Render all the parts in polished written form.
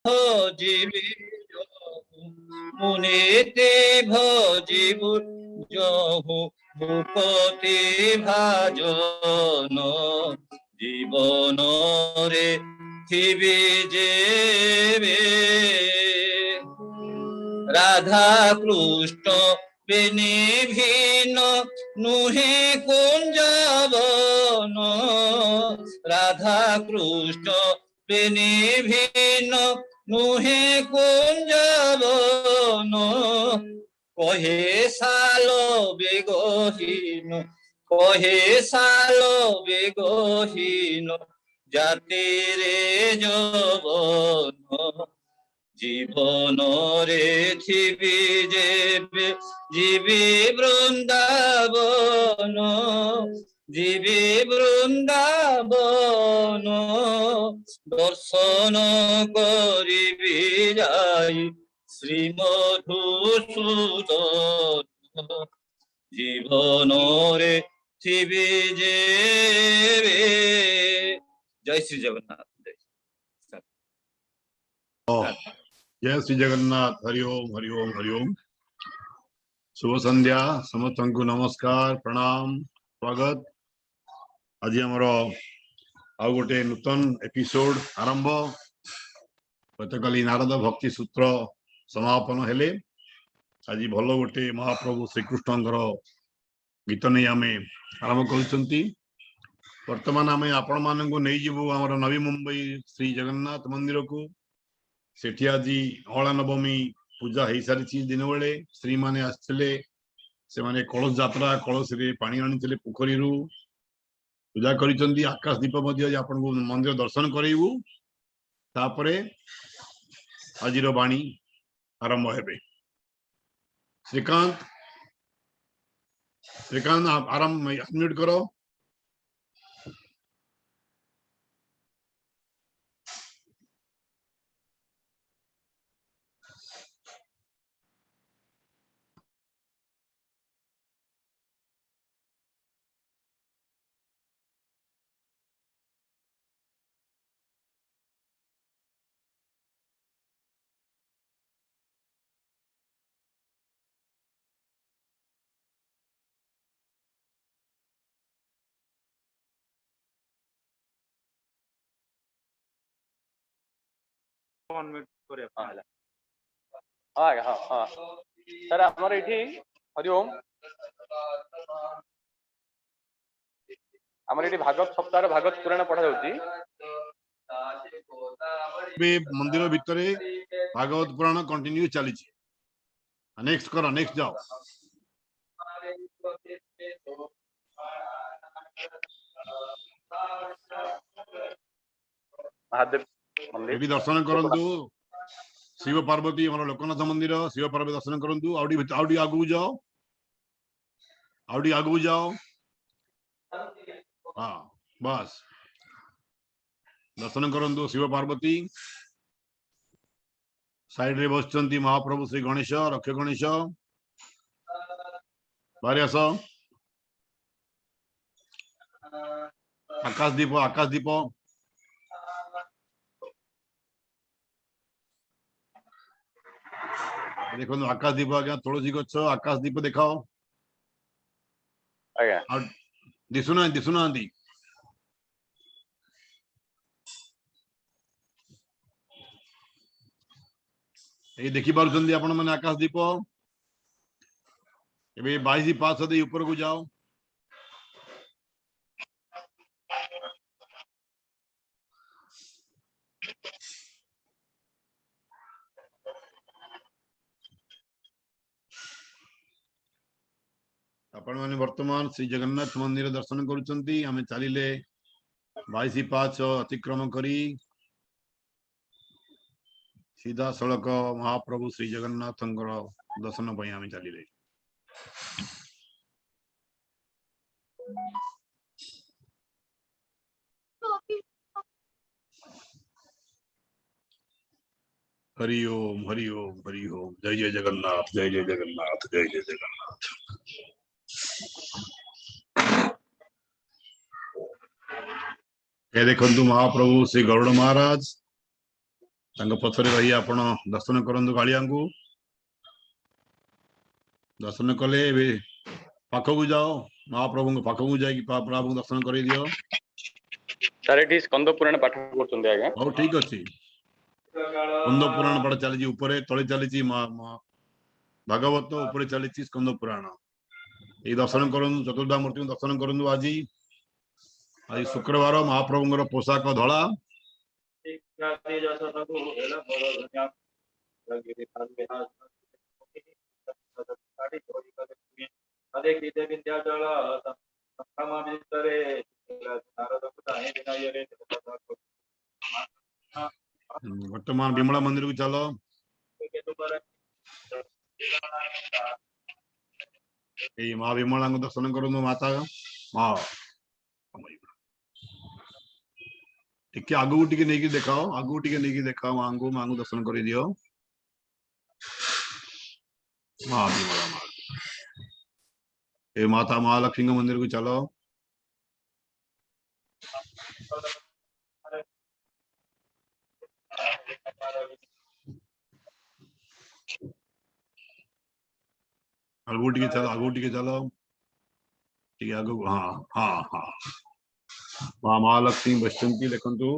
ভজিবি মুনিতে ভজিবু যহু ভূপতি ভাজন জীবন রে থিবি যেবে রাধা কৃষ্ণ বেনি ভিন্ন নুহে কুঞ্জবন রাধা কৃষ্ণ বেনি ভিন্ন নুহে কুঞ্জবন কহে সালো বেগহীন কহে সালো বেগহীন জাতিরে যৌবন জীবন রে থিবি যেবে জীবি বৃন্দাবন জীবি বৃন্দাবন দর্শন করিবি যাই শ্রী মধুসূদন জীবন রে থিবি যেবে। জয় শ্রী জগন্নাথ। जय श्री जगन्नाथ। हरि ओम हरि ओम हरि ओम। शुभ संध्या समस्त को नमस्कार प्रणाम स्वागत। आज आमर आउ गोटे नूतन एपिसोड आरंभ। गतकाली नारद भक्ति सूत्र समापन हेले। आज भल गोटे महाप्रभु श्रीकृष्ण गीत नहीं आम आरंभ कर वर्तमान आम आपण मान नहीं जीवु आमर नवी मुंबई श्री जगन्नाथ मंदिर को। सेठी आज अहला नवमी पूजा हो सारी दिन बेले श्री माने आसते से माने कलश यात्रा कलश रे पानी आनी पोखरी पूजा कर आकाश दीप आपन को मंदिर दर्शन करेबू। तापरे आज वाणी आरंभ हेबे। श्रीकांत श्रीकांत आरंभ अनम्यूट करो। सर हमारे इठी हरिओम हमारे इठी भागवत सप्ताह भागवत पुराण पढ़ा जाउची। मंदिर भितर भागवत पुराण कंटिन्यू चली। नेक्स्ट करो नेक्स्ट जाओ। महादेव ये दर्शन करंतु शिव पार्वती हमारा लोकनाथ मंदिर शिव पार्वती दर्शन करंतु। आउडी आगु जाओ आउडी आगु जाओ। हाँ बस दर्शन करंतु शिव पार्वती। साइड रे बसचंती महाप्रभु श्री गणेश रक्ष गणेश बाहर आस। आकाश दीप देखो आकाश दीप आज्ञा तुलसी गछ आकाश दीप देखाओ। दिशुना ये देखी पार्टी आपण मैंने आकाश दीप। ए 22 पास ऊपर को जाओ। आपण मैंने वर्तमान श्री जगन्नाथ मंदिर दर्शन करुचंती। आमे चलिले 22 पाच अतिक्रम करी सीधा सड़क महाप्रभु श्री जगन्नाथ दर्शन पर आमे चलिले। हरि ओम हरि ओम हरि ओम। जय जय जगन्नाथ जय जय जगन्नाथ जय जय जगन्नाथ। ये देखो महाप्रभु श्री गरुड़ महाराज पछरे रही आपण दर्शन करंतु कालिया को दर्शन कले पाखक जाओ महाप्रभु पाखक जाकि प्रभु दर्शन कर दियो सर एठी स्कंद पुराण पाठ करछुंदी आज्ञा हौ ठीक अछि स्कंद पुराण पाठ चली ऊपर तळे चली भागवत ऊपर चली स्कंद पुराण ये दर्शन करंतु चतुर्धा मूर्ति दर्शन करंतु आज शुक्रवार महाप्रभुंर पोशाक धला वर्तमान विमला मंदिर को चलो माँ विमला को दर्शन करूँ माता माँ टिके आगू टिके नहीं देखाओ आगू टिके नहीं देखाओ माँ को दर्शन कर दियो माँ विमला माँ ए माता महालक्ष्मी मंदिर को चलो आगू टिके चलो ठीक आगू हाँ हाँ हाँ माँ महालक्ष्मी बसंती देखंतु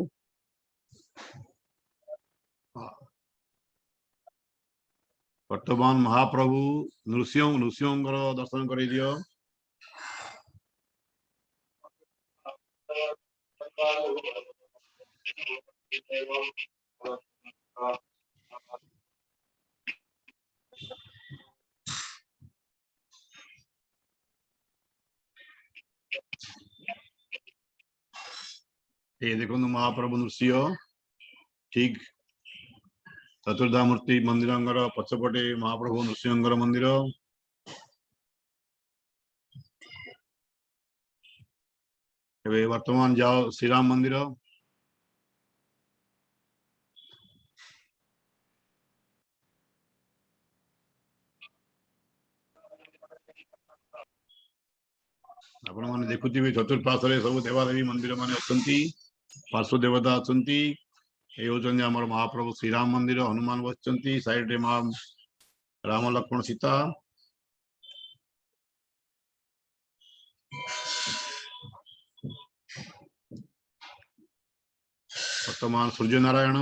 वर्तमान महाप्रभु नृसिंह दर्शन कर दियो ये देखो महाप्रभु नृसिंह ठीक चतुर्धा मूर्ति मंदिर पछपटे महाप्रभु नृसिंह मंदिर वर्तमान जाओ श्रीराम मंदिर आपण मैंने देखुथिबे चतुर्पार्श्व सब देवादेवी मंदिर मान अच्छा पार्श्व देवता अच्छा ये होचंदी हमर महाप्रभु श्रीराम मंदिर हनुमान बसचंती साइड रे मां राम लक्ष्मण सीता वर्तमान सूर्य नारायण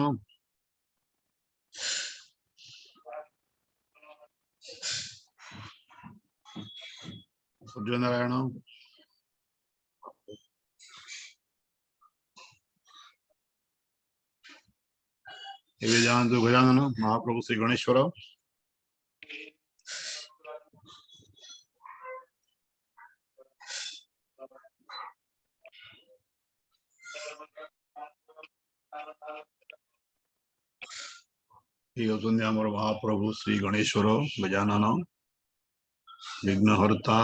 एवं जानतु गजानन महाप्रभु श्री गणेश्वर ये महाप्रभु श्री गणेश्वर गजानन विघ्नहर्ता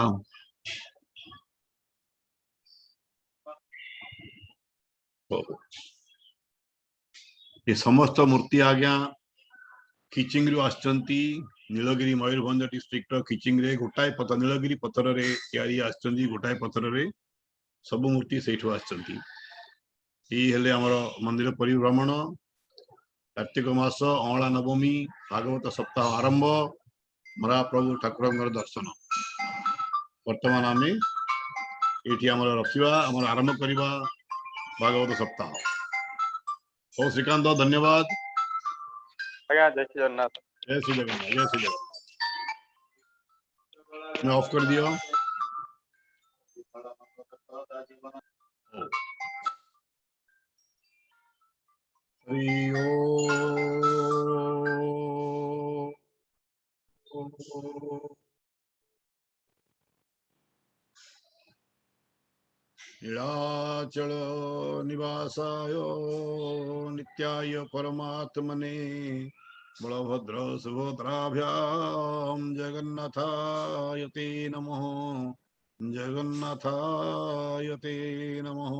ये समस्त मूर्ति आज्ञा किचिंग रु आछंती नीलगिरी मयूरभंज डिस्ट्रिक्ट किचिंग रे गोटाए पत्थर नीलगिरी पत्थर रे तैयारी आछंती गोटाए पत्थर रे सब मूर्ति सेठु आछंती ई हेले हमर मंदिर परिभ्रमण कार्तिक मास अँला नवमी भागवत सप्ताह आरंभ महाप्रभु ठाकुर दर्शन वर्तमान आम ये रखा आरंभ करवा भागवत सप्ताह ओ श्रीकांत धन्यवाद जय श्री जगन्नाथ जय श्री जगन्नाथ जय श्री जगन्नाथ मैं ऑफ कर दिया हरि ओम नीलाचल निवासाय नित्याय परमात्मने बलभद्र सुभद्राभ्यां जगन्नाथाय ते नमः जगन्नाथाय ते नमः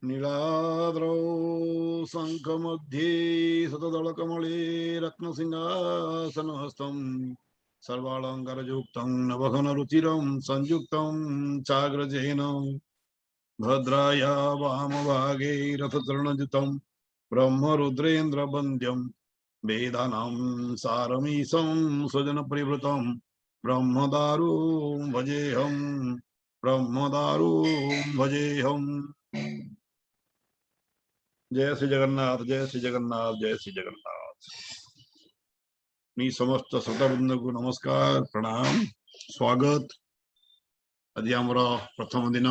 नीलाद्रौ शंखमध्ये शतदलकमले रत्नसिंहासनहस्तम् सर्वालंकारयुक्तं नवघनरुचिरं संयुक्तं चाग्रजेन भद्राया वामभागे रथचरणयुतं ब्रह्म रुद्रेन्द्र वन्द्यं वेदानां सारमीशं स्वजन परिवृतं ब्रह्मदारु भजेहम। जय श्री जगन्नाथ, जय श्री जगन्नाथ, जय श्री जगन्नाथ। मी समस्त श्रोतावृंद को नमस्कार प्रणाम स्वागत। आज आमर प्रथम दिन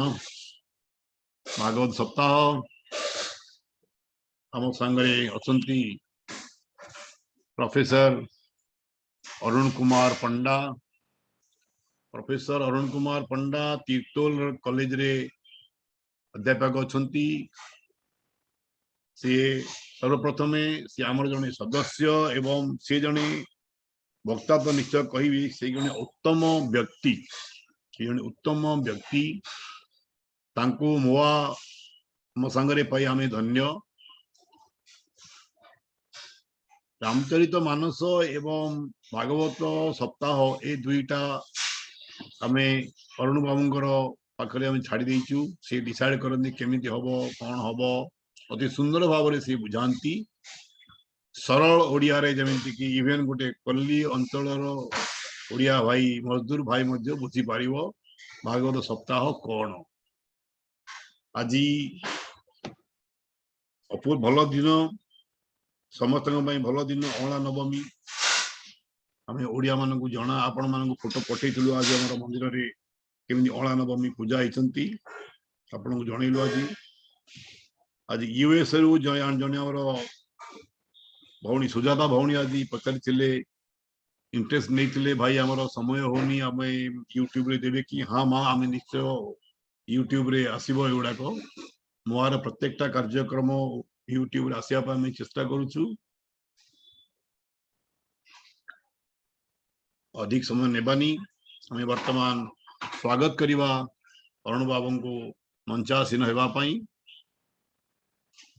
भागवत सप्ताह आम सांगे अछंती प्रोफेसर अरुण कुमार पंडा। प्रोफेसर अरुण कुमार पंडा तीर्तोल कॉलेज रे अध्यापक अछंती। सी सर्वप्रथमे सी आमर जने सदस्य एवं सी जने वक्ता तो निश्चय कहि से जने उत्तम व्यक्ति, उत्तम व्यक्ति तांको मोआ मो संगरे पाई आमे धन्य। रामचरित मानस एवं भागवत सप्ताह ए दुईटा आमे अरुण बाबूंकर पाखरे आमे छाड़ी देइचु। से डिसाइड करनी केमिति हबो कोन हबो अति सुंदर भाव रे से बुझांती सरल ओडिया रे, जेमिति कि इवेन गोटे कल्ली अंचलर ओडिया भाई मजदूर भाई मध्य बुझी पारिबो भागवत सप्ताह कोन। आजी अपूर्व भल दिन समस्त भल दिन अला नवमी आम ओडिया मान को जना आपण मान फोटो पठेलु। आज आम मंदिर रे केमि अला नवमी पूजा होती आपन को जनइलु। आज यूएसए रु जने भौणी सुजाता भौणी आज पचारि इंटरेस्ट नहीं भाई आमर समय होनी आम यूट्यूब रे देवे कि हाँ माँ आम निश्चय यूट्यूब रे आसबो एगुड़ाक मोर प्रत्येकटा कार्यक्रम यूट्यूब रे आसिया आम चेष्टा करुचु। अधिक समय नेबानी आम वर्तमान स्वागत करिबा अरुण बाबू को मंचासीन हेबा पई।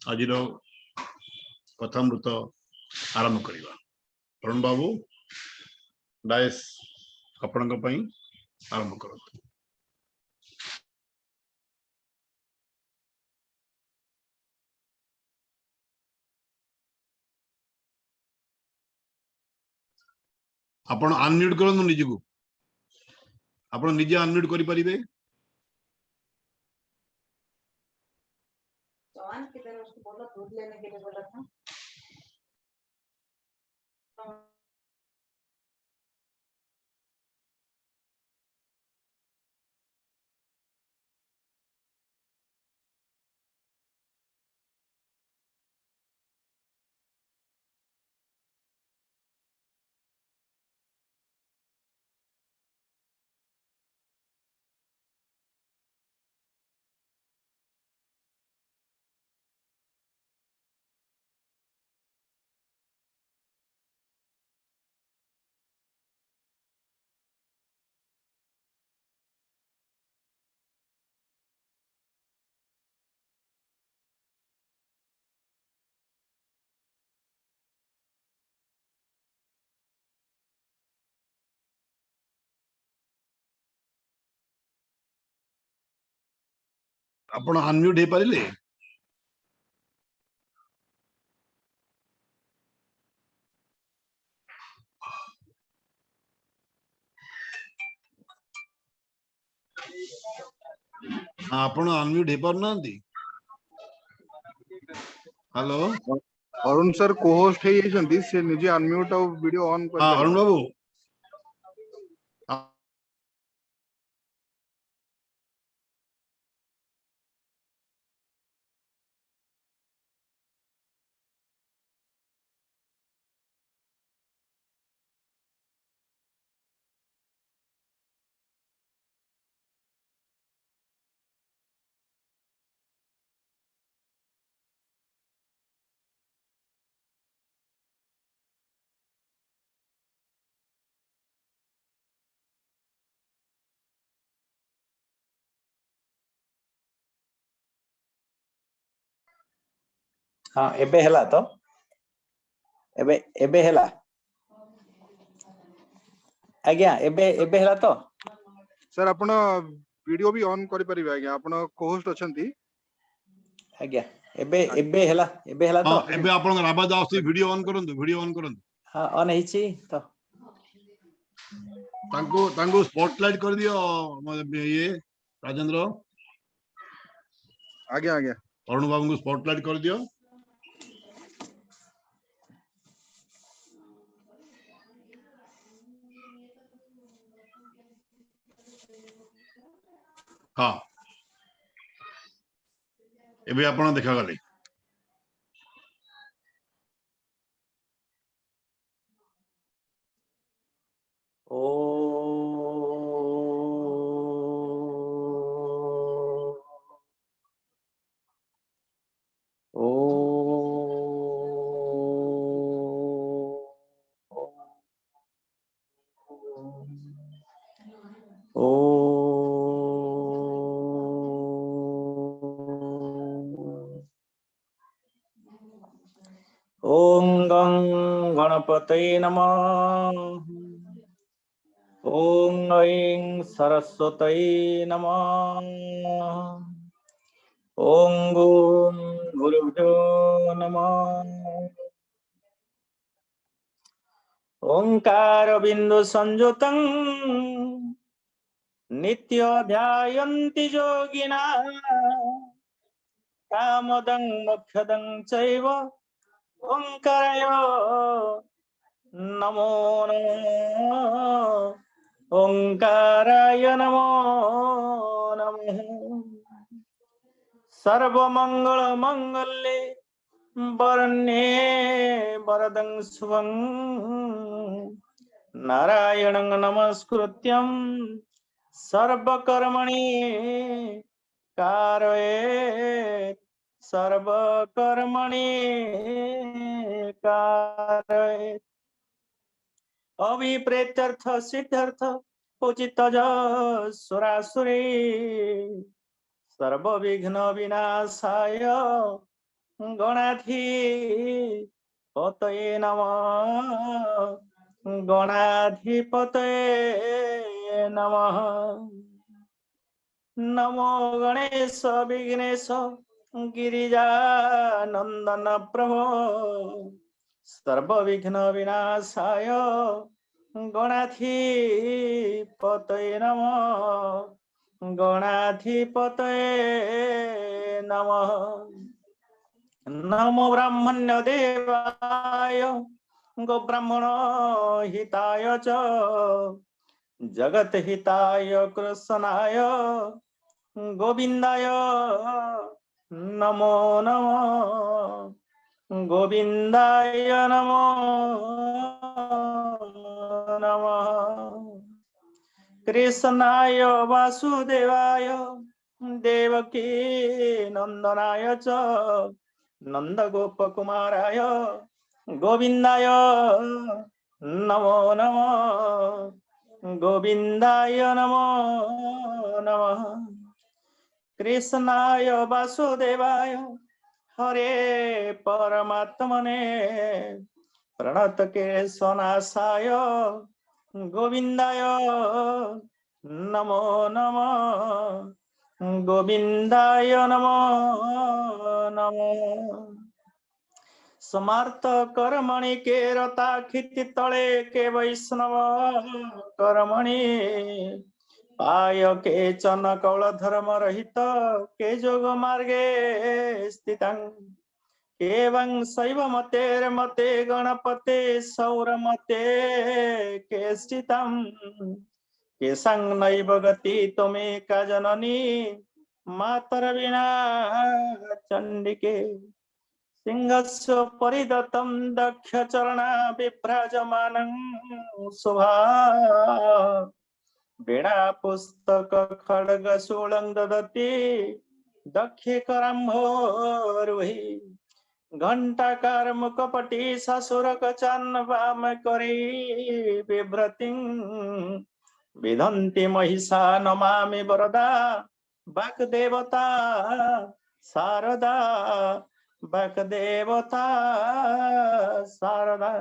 आजिर कथामृत आरंभ करिबा। अरुण बाबू डायस आपनक पई आरंभ करत। आपण अनम्यूट करनु निज को, आपण निजे अनम्यूट करि परिबे। जवान किधर उसको बोला दूध लेने के लिए बोला था। आपण अनम्यूट हे परिले। आपण अनम्यूट हे पर नांदी। हेलो अरुण सर को-होस्ट हे येचंती से निजे अनम्यूट और वीडियो ऑन कर। हां अरुण बाबू हाँ एबे हेला तो एबे एबे हेला आज्ञा एबे एबे हेला तो सर आपण वीडियो भी ऑन करि परिबे आज्ञा। आपण को-होस्ट अछंती आज्ञा एबे हला तो हाँ एबे आपन आवाज आसी वीडियो ऑन करंतु हाँ ऑन ହେଇଛି तो तांको स्पॉटलाइट कर दियो ये राजेंद्र आगे आगे अरुण बाबू को स्पॉटलाइट कर दियो हाँ एबे आपन देखा गले ओ ओ ओम गं गणपतये नमः ओम ऐं सरस्वतये नमः ओम गूं गुरुभ्यो नमः ओंकार बिंदु संयुतं नित्य ध्यायन्ति योगिना कामदं मोक्षदं चैव ओंकाराय नमो नमः ओंकाराय नमो नमः सर्वमंगल मंगल्ये वरण्ये वरदं शुभं नारायणं नमस्कृत्यं सर्वकर्मणि कारयेत् सर्वकर्मणि कारयेत् अभिप्रेत्यर्थ सिद्ध्यर्थ उचितज सुरासुरे सर्वविघ्न विनाशाय गणाधिपतये नमः गणाधिपतये नमः नमो गणेश विघ्नेश गिरिजानंदन प्रभो सर्वविघ्न विनाशाय गणाधिपतये नमः गणाधिपतये नमः नमो ब्राह्मण्य देवाय गो ब्राह्मण हिताय च जगत हिताय कृष्णाय गोविंदाय नमो नमः गोविंदाय नमो नमः कृष्णाय वासुदेवाय देवकी नंदनाय च नंदगोपकुमाराय गोविंदाय नमो नमः गोविंदाय नमो नमः कृष्णाय वासुदेवाय हरे परमात्मने प्रणत केशवनाशाय गोविंदाय नमो नमः गोविंदाय नमो नमः समार्थ कर्मणि के रता खिति तले के वैष्णव कर्मणि पाय के चन कौल धर्म रहित के जोग मार्गे स्थितं केवं शैव मतेर मते गणपते सौर मते के स्थितं केशं नैव गति त्वमेका जननी मातर विना चंडिके सिंहस्य परिदतं दक्ष चरणा विभ्राजमानं शुभा वीणा पुस्तक खड्ग शूलं ददति दक्षे करम्भोरुहि घंटाकार मुकपटी ससुरक चान्न वाम करी बिभ्रतिं विधन्ति महिषा नमामि वरदा वाक्देवता शारदा वाग्देवता शारदा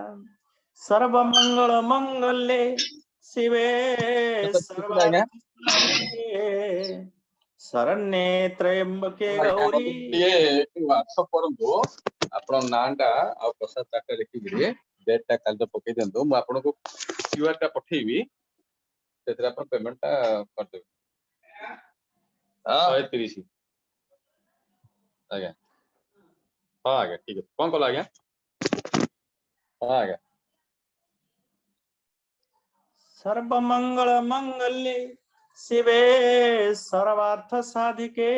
सर्वमंगल मंगल्ये शिवे सर्वार्थ शरण्ये त्र्यंबके गौरी व्हाट्सएप करंतु आपण नाटा आ प्रसाद चाटा लिखिकरी डेट टा काल पकई दिंतु मु आपनको क्यूआर टा पठेबी सेतरा आपण पेमेंट टा कर देबे हाँ 130 आज्ञा हां आज्ञा ठीक है कोन कला आज्ञा हां आज्ञा सर्वमंगल मंगल्ये शिवे सर्वार्थ साधिके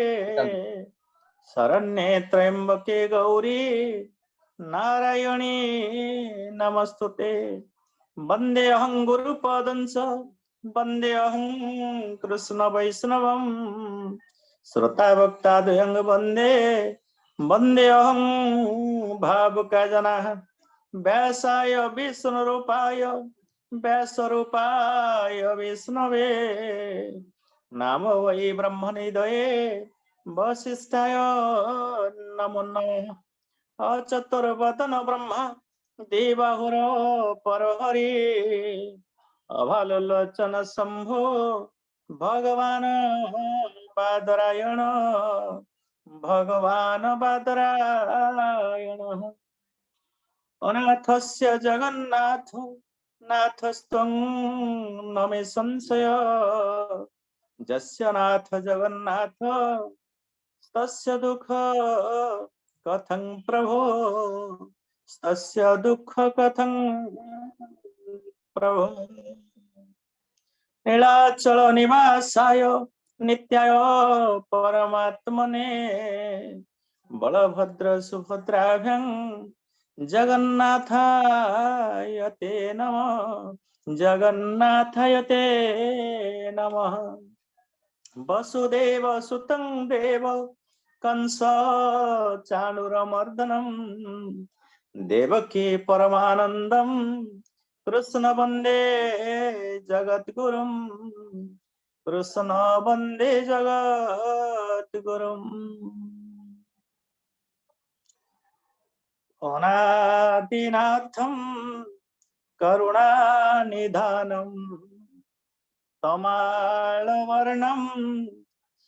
शरण्ये त्र्यंबके गौरी नारायणी नमस्तुते वन्देऽहं गुरुपदंस वन्देऽहं कृष्ण वैष्णवं श्रोताभक्ताद्वयं वन्दे वन्देऽहं भावुकजनाः व्यासाय विष्णुरूपाय व्यासरूपाय विष्णवे नामो वै ब्रह्मनिधये वसिष्ठाय नमो नमः अचतुर्वदन ब्रह्मा देवाहुर परहरि अभालोचन शंभो भगवान बादरायण अनाथस्य जगन्नाथ नाथस्त्वं न मे संशय जस्य नाथ जगन्नाथ तस्य दुःख कथं प्रभो तस्य दुःख कथं प्रभो नीलाचल निवासाय नित्याय परमात्मने बलभद्र सुभद्राभ्यां जगन्नाथाय ते नमः जगन्नाथाय ते नमः वसुदेव सुतं देव कंस चाणूरमर्दनं देवकी परमानन्दं कृष्ण वन्दे जगद्गुरुं कृष्ण वन्दे जगद्गुरुम् अनादिनाथं करुणानिधानं तमालवर्णं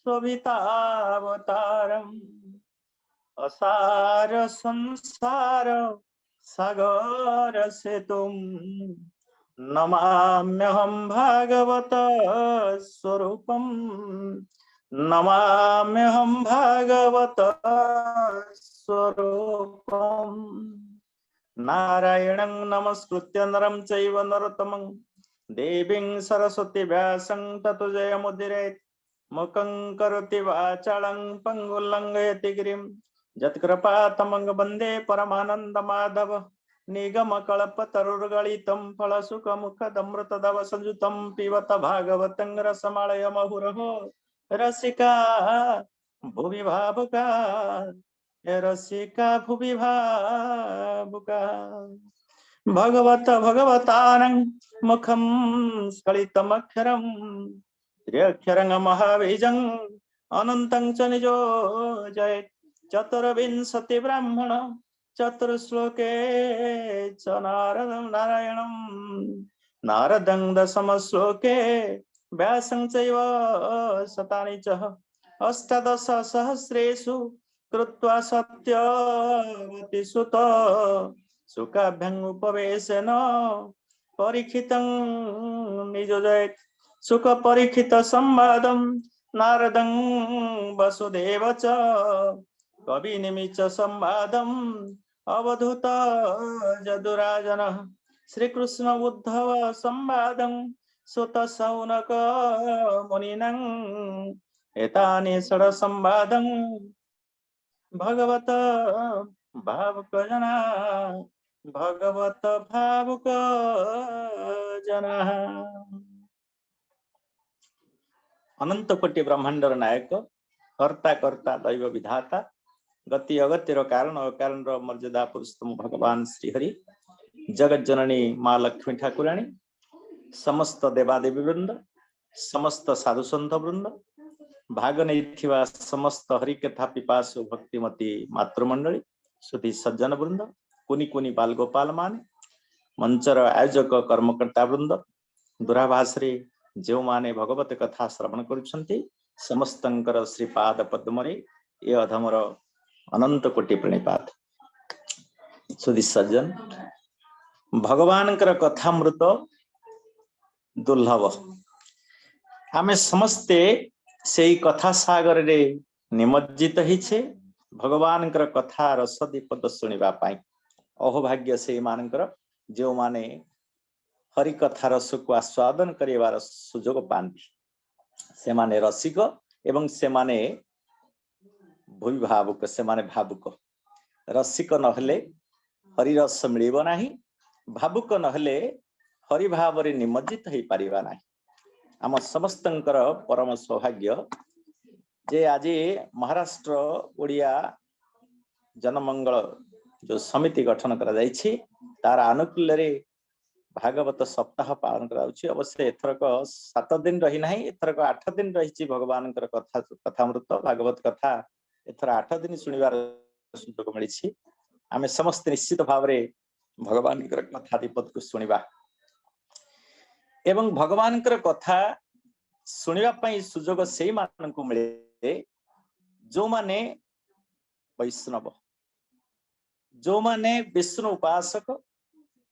शोभितावतारम् असार संसार सागर सेतुं नमाम्यहं भागवत स्वरूपं नमाम्यहं भागवत स्वरूपं नारायणं नमस्कृत्य नरं चैव नरोत्तमं देवीं सरस्वती व्यासं ततो जयमुदीरयेत् मुखं करोति वाचालं पङ्गुं लङ्घयति गिरिं यत्कृपातमं वन्दे परमानन्द माधव निगमकल्पतरुर्गलितं फलसुखमुखदमृतदव संयुतं पिबत भागवतं रसमालय मुहुरहो रसिका भुवि भावुका रसिका भुवि भावुका भगवतानं मुखं स्खलितमक्षरं त्र्यक्षरं महाबीजं अनन्तं च निजो जय चतुर्विंशति ब्राह्मण चतुर्श्लोके च नारायणं नारदं दशम श्लोके व्यासं चैव शतानि च अष्टादश सहस्रेषु कृत्वा सत्यवती सुत सुखाभ्यं उपवेशेन परीक्षितं नियोजयेत् सुख परीक्षित संवादं नारदं वसुदेव च कवि निमित्त संवादं अवधूत जदुराजनः श्रीकृष्ण उद्धव संवादं सुत शौनक मुनिनं एतानि षड संवादं भगवत भावुक जना भगवत भावुक जना अनंत कोटि ब्रह्मांडर नायक कर्ता कर्ता दैव विधाता गति अगतिर कारण अकारण मर्यादा पुरुषोत्तम भगवान श्रीहरि जगत जननी माँ लक्ष्मी ठाकुराणी समस्त देवादेवी वृंद समस्त साधु सन्त वृंद भाग नहीं समस्त हरिकथा पिपासु भक्तिमती मातृमंडली सुधी सज्जन वृंद कुनि कुनि बाल गोपाल मान मंचर आयोजक कर्मकर्ता वृंद दूराभाष जो माने भगवत कथा श्रवण करुछंती समस्तंकर श्रीपाद पद्मरे ये अधमर अनंत कोटि प्रणिपात। सुधी सज्जन भगवान कथामृत दुर्लभ आमे समस्ते से कथा सागर रे निमज्जित हिछे भगवान कथा रसदीपद शुणा अहोभाग्य से मानकर जो माने हरि कथा रस को आस्वादन करिवार सुजोग पांती से माने रसिक एवं से माने भूमि भावुक से माने भावुक। रसिक नहले हरि रस मिलिब नाही, भावुक नहले हरि भाव रे निमज्जित हो पारिबा नाही। आम समस्तंकर परम सौभाग्य जे आज महाराष्ट्र ओडिया जनमंगल जो समिति गठन करा जायछि तार अनुकूल रे भागवत सप्ताह पालन कराउछि। अवश्य एथरक 7 दिन रही नाही, एथरक 8 दिन रही भगवान कथा कथामृत भागवत कथा एथर 8 दिन सुनिबार सुयोग मिलिछि। आमे समस्त निश्चित भाव रे भगवान कथा दीपद को सुनिबा एवं भगवान कथा सुनिबा पई सुयोग सेही मान को मिले जो माने वैष्णव, जो माने विष्णु उपासक,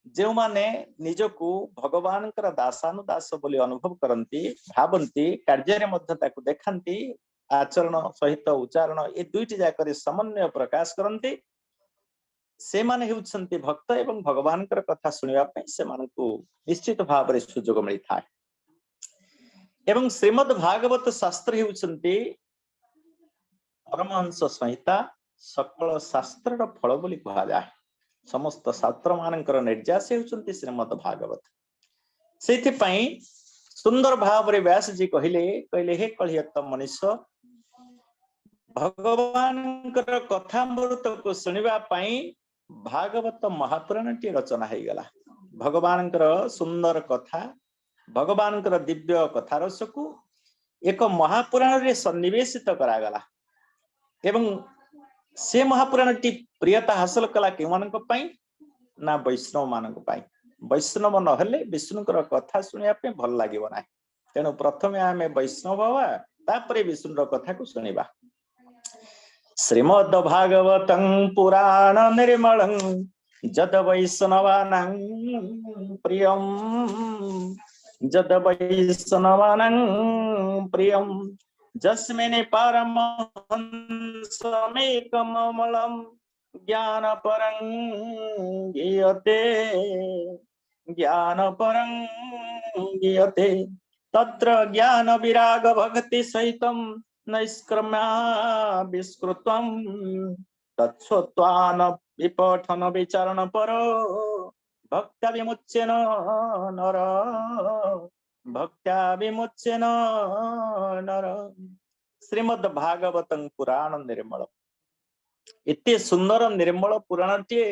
जो माने निजको भगवान दासानुदास बोली अनुभव करती भावती कार्य मध्य ताकु देखती आचरण सहित उच्चारण ये दुईटी जाकर समन्वय प्रकाश करती से माने हेउछन्ति भक्त एवं भगवान कथा सुनिबा पई से मानकु निश्चित भाव रे सुयोग मिलता है। एवं श्रीमद् भागवत शास्त्र हेउछन्ति परमहंस संहिता सकल शास्त्र फल बोली कहा जाए। समस्त शास्त्र मानकर निर्यास हेउछन्ति श्रीमद् भागवत। सेथि पई सुंदर भाव रे व्यास जी कहले हे कलियत मनुष्य भगवान कथामृत को सुनिबा पई भागवत महापुराण टी रचना हो गला। भगवान सुंदर कथा भगवान दिव्य कथा रस को एक महापुराण रे सन्निवेशित करागला एवं से महापुराण टी प्रियता हासिल कला के मानक पई ना वैष्णव मानक पई। वैष्णव नहले विष्णु कथा सुनिया पे भल लागिबो ना। तेणु प्रथमे आमे वैष्णव हवा तापरे विष्णु कथा को सुनिबा। श्रीमद् भागवतं पुराण निर्मलं जद वैष्णवानां प्रियं जद वैष्णवानां प्रियं जस्मिन् परमहंसमेकममलं ज्ञानपरं गीयते तत्र ज्ञान विराग भक्ति सहितं नैष्क्रम्या विस्कृतं तच्छ्रुत्वान विपठन विचारण परो भक्त्या विमुच्येन नर भक्त्या विमुच्येन नर। श्रीमद् भागवतं पुराण निर्मल एते सुंदर निर्मल पुराण टे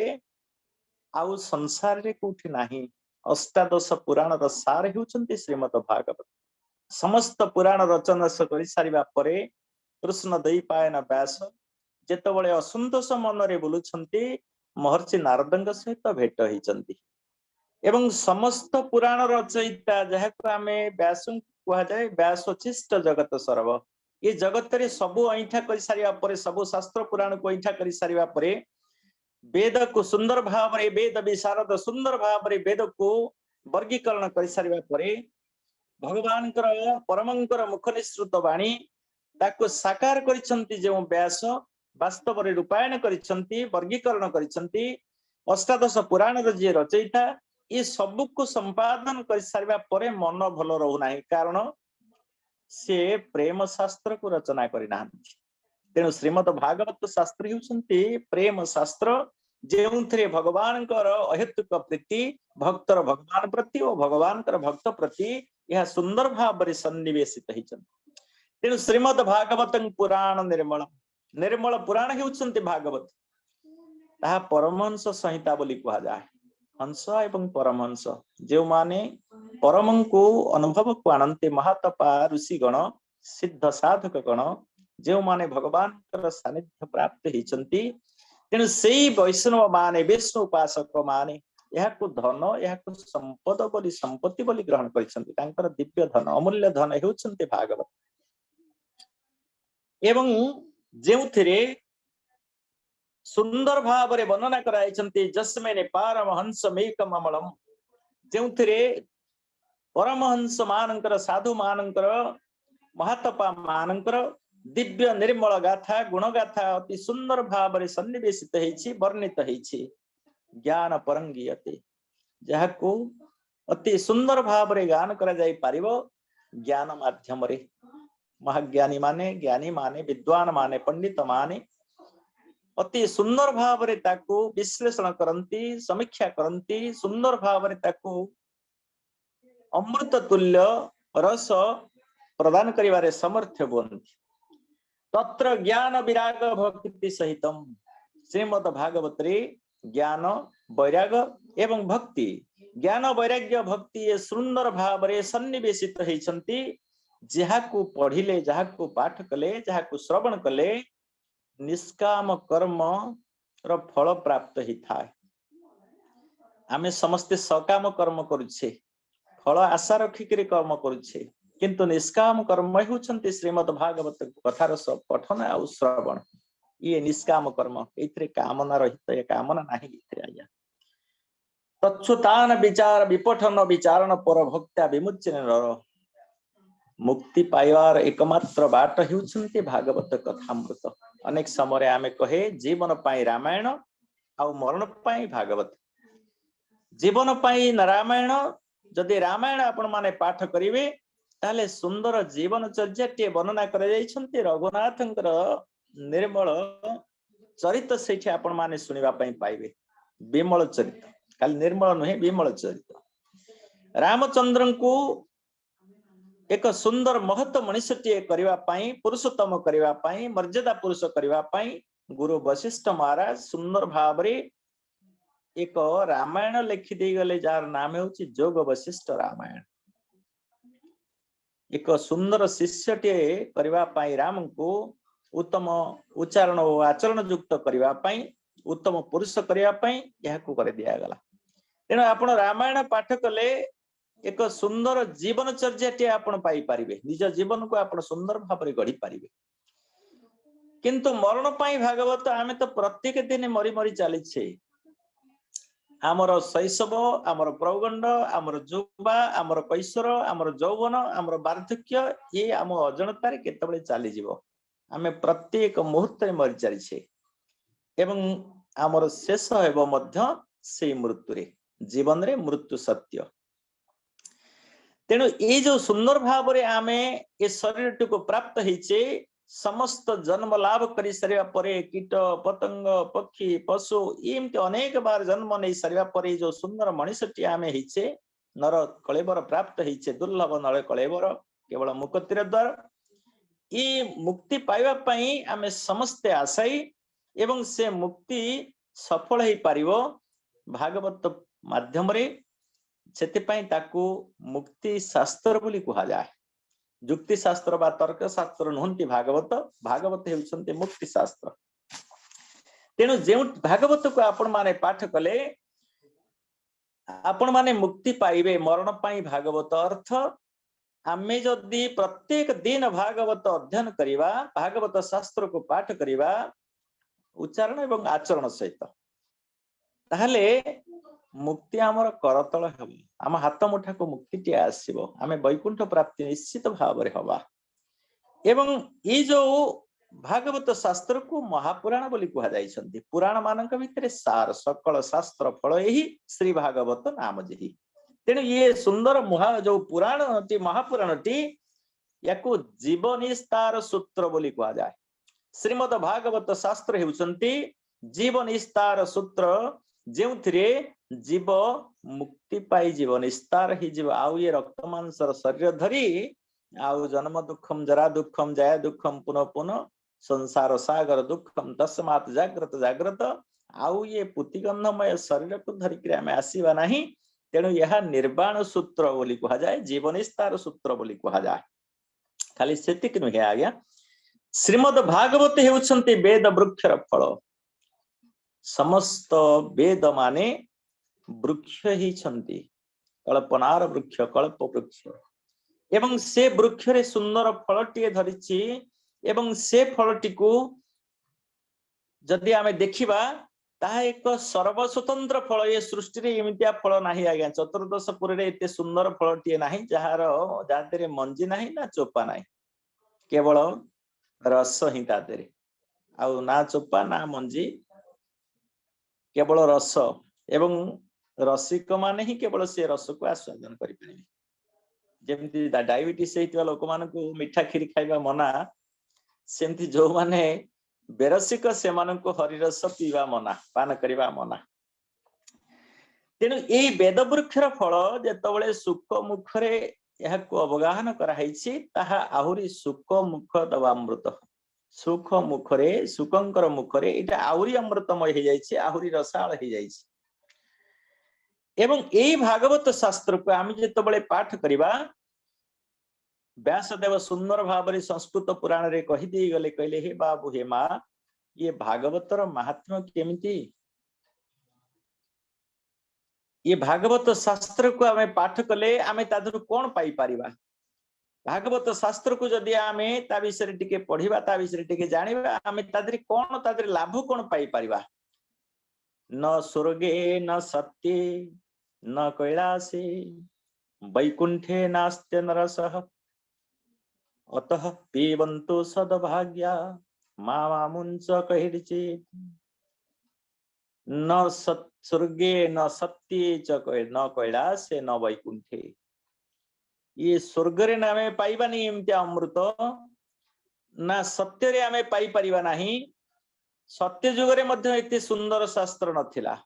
आउ संसार रे कोठी नाही। अष्टादश पुराण र सार हेउचंती श्रीमद् भागवत। समस्त पुराण रचना कर सारिबा परे कृष्ण दैपायन व्यास जेतबळे असंतोष मन रे बोलुछंती महर्षि नारदंग सहित भेट होइचंती एवं समस्त पुराण रचयिता जहाको आमे व्यास कहा जाय व्यासोचिष्ट जगत सर्व ये जगत रे सबु ऐठा कर सारिबा परे सबु शास्त्र पुराण को ऐठा कर सारिबा परे वेद को सुंदर भाव रे वेद विशारद सुंदर भाव रे वेद को वर्गीकरण कर सारिबा परे भगवान परमंकर मुख निश्रुत वाणी ताको साकार करिसंती जो व्यास वास्तव रे रूपायन करिसंती वर्गीकरण करिसंती अष्टादश पुराण रे जे रचयिता ये सब को संपादन कर सारिबा परे मन भल रहू नाही कारण से प्रेम शास्त्र को रचना करि नाहंती। तेणु श्रीमद् भागवत शास्त्र हेउछंती प्रेम शास्त्र जेउथरे भगवान अहेतुक प्रीति भक्तर भगवान प्रति और भगवान भक्त प्रति यह सुंदर भाव रे सन्निवेशित होइछन। तेणु श्रीमद् भागवतं पुराण निर्मल निर्मल पुराण हेउछंती भागवत ताहा परमहंस संहिता बोली कहा जाए। हंस एवं परमहंस जो माने परम को अनुभव को आनंते महातपा ऋषिगण सिद्ध साधक गण जो माने भगवान सानिध्य प्राप्त होइछंती। तेणु सेई वैष्णव माने विष्णु उपासक माने यहाको धन यहाको संपद बोली संपत्ति बोली ग्रहण करिसंती। तांकर दिव्य धन अमूल्य धन हेउछंती भागवत। एवं जेउथिरे सुंदर भाव वर्णना कराई जस्मेने पारमहंसमेकम अमलम जेउथिरे परमहंस मानकर साधु मानकर महातपा मानकर दिव्य निर्मल गाथा गुण गाथा अति सुंदर भाव सन्निवेशित होइछि वर्णित होइछि ज्ञान परंगीयते जहाको अति सुंदर भाव गान करा जाई पारिबो ज्ञान माध्यम रे महाज्ञानी माने ज्ञानी माने विद्वान माने पंडित माने अति सुंदर भाव ताकू विश्लेषण करंती समीक्षा करंती सुंदर भाव ताकू अमृत तुल्य रस प्रदान करिवारे समर्थ बनती तत्र ज्ञान विराग भक्ति सहितम श्रीमद भागवत रे ज्ञान वैराग एवं भक्ति ज्ञान वैराग्य भक्ति ये सुंदर भाव रे सन्निवेशित होइछंती जहाकू पढ़िले जहाकू पाठ कले जहाकू श्रवण कले निष्काम कर्म र फल प्राप्त ही थाए आमे समस्ते सकाम कर्म करुछे फल आशा रखिक कर्म करुछे किंतु निष्काम कर्म होउछंती श्रीमद भागवत कथार सब पठन आ श्रवण ये निष्काम कर्म एथिरे कामना रहित ये कामना नाही एथिरे आया तच्छुतान विचार विपठन विचारण पर भक्त्या विमुच्यन नर मुक्ति पाइबार एकमात्र बाट हेउछंती भागवत कथामृत अनेक समय आमे कहे जीवन पाई रामायण आ मरण पाई भागवत जीवन पाई रामायण जदि रामायण आपण माने पाठ करिवे ताले सुंदर जीवन चर्याटे वर्णना कर जाइछंती रघुनाथंकर निर्मल चरित्र सेठी आपण माने सुनिबा पई पाइबे विमल चरित्र खाली निर्मल नुहे विमल चरित्र रामचंद्रन को एक सुंदर महत्व मनुष्यटीए करबा पई पुरुषोत्तम करबा पई मर्यादा पुरुष करबा पई गुरु वशिष्ठ महाराज सुंदर भाव रे एक रामायण लिखि दे गले जार नाम होची जोग वशिष्ठ रामायण एक सुंदर शिष्यटीए करबा पई राम को उत्तम उच्चारण और आचरण युक्त करबा पई उत्तम पुरुष करबा पई याकू कर दिया गला तेणु आपण रामायण पाठ कले एक सुंदर जीवन चर्याटे आपण पाई पारिबे निज जीवन को आपण सुंदर भाव रे गढ़ी पारिबे किंतु मरण पाई भागवत आमे तो प्रत्येक दिन मरी मरी चली छे आमर शैशव आमर प्रौगंड आमर युवा आमर कैशोर आमर यौवन आमर वार्धक्य ये आम अजनतार केतबेले चली जीवो आमे प्रत्येक मुहूर्त में मरी चली छे एवं आमर शेष हेबो मध्य से मृत्यु रे जीवन रे मृत्यु सत्य तेणु ये जो सुंदर भाव रे आमे ए शरीर को प्राप्त होइछे समस्त जन्म लाभ करि सारिबा परे कीट पतंग पक्षी पशु एमती अनेक बार जन्म नहीं सारिबा परे जो सुंदर मनुष्यटी आमे होइछे नर कलेबर प्राप्त होइछे दुर्लभ नर कलेबर केवल मुक्तिर द्वार ये मुक्ति पाइबा पई आमे समस्ते आशाई एवं से मुक्ति सफल ही पारिबो भागवत माध्यम रे सेतिपई ताकू मुक्ति शास्त्र बोली कहा जाए जुक्ति शास्त्र बा तर्क शास्त्र नुहंती भागवत भागवत हेउछंती मुक्ति शास्त्र तेणु जे भागवत को आपण माने पाठ कले आपण माने मुक्ति पाइबे मरण पाई भागवत अर्थ आमे जदि प्रत्येक दिन भागवत अध्ययन करिबा भागवत शास्त्र को पाठ करिबा उच्चारण एवं आचरण सहित ताहले मुक्ति आमर करतल हेब आम हाथ मुठा को मुक्ति टी आसीबो आमे वैकुंठ प्राप्ति निश्चित भाव रे हवा एवं ये जो भागवत शास्त्र को महापुराण बोली कहा जाइछंती पुराण मानक भितरे सार सकल शास्त्र फल यही श्री भागवत नाम जेही तेणु ये सुंदर जो पुराण टी महापुराण टी याकू जीवनिस्तार सूत्र बोली कहा जाए श्रीमद भागवत शास्त्र हेउछंती जीवनिस्तार सूत्र जेउथिरे जीव मुक्ति पाई जीव निस्तार ही जीव आउ ये रक्त मांसर शरीर धरी आउ जन्म दुखम जरा दुखम जया दुखम पुनः पुनः संसार सागर दुखम तस्मात् जाग्रत जाग्रत आउ ये पुतिगंधमय शरीर को धरिक आमे आसीबा नाही तेणु यह निर्वाण सूत्र बोली कहा जाए जीवनिस्तार सूत्र बोली कहा जाए खाली सेतिक नुहे आज्ञा श्रीमद भागवत हेउछंती वेद वृक्षर फल समस्त वेद माने वृक्ष ही छंती कल्पनार वृक्ष कल्प वृक्ष एवं से वृक्ष रे सुंदर फलटीए धरिछि एवं से फलटी को जदि आमे देखिबा ताहा एक सर्वस्वतंत्र फल ये सृष्टि रे एमितिया फल नाही आज्ञा चतुर्दश पुरी रे एते सुंदर फलटी नाही जहार जातेरे मंजी नाही ना चोपा नाही केवल रस ही तादेरे आउ ना चोपा ना मंजी केवल रस एवं रसिक माने ही केवल से रस को आस्वादन करि परिबे जेमति डायबिटीज हेतिवा लोक मानको मिठा खीर खाइबा मना सेमति जो माने बेरसिक से मानको हरि रस पीवा मना पान करिबा मना तेनु एई वेद वृक्षर फल जेतबळे सुख मुखरे एहाको अवगाहन कराइछि ताहा आहुरी सुख मुख दवामृत सुख मुखरे सुखंकर मुखरे एटा आहुरी अमृतमय हो जाइछि आहुरी रसाळ हो जाइछि एवं एई भागवत शास्त्र को आमी जेतबळे पाठ करिबा व्यासदेव सुंदर भावरे संस्कृत पुराण रे कहि दी गले कहले हे बाबू हे मां ये भागवतर महात्म्य केमिति ये भागवत शास्त्र को आमे पाठ कले आमे तादरु कोन पाई परिबा भागवत शास्त्र को जदि आमे ता विषय टिके पढिबा ता विषय टिके जानिबा आमे तादरी कोन तादरी लाभ कोन पाई परिबा न स्वर्गे न सत्ये न कैलासे वैकुंठे नास्त्य नरसः अतः पीबन्तु सद्भाग्या मामुंच कहिर्चेत् न स्वर्गे न सत्ये च न कैलासे न वैकुंठे ये स्वर्ग रे नामे पाइबानी एमती अमृत ना सत्य रे आमे पाई परिबा नाही सत्य जुग रे मध्य एते सुंदर शास्त्र नथिला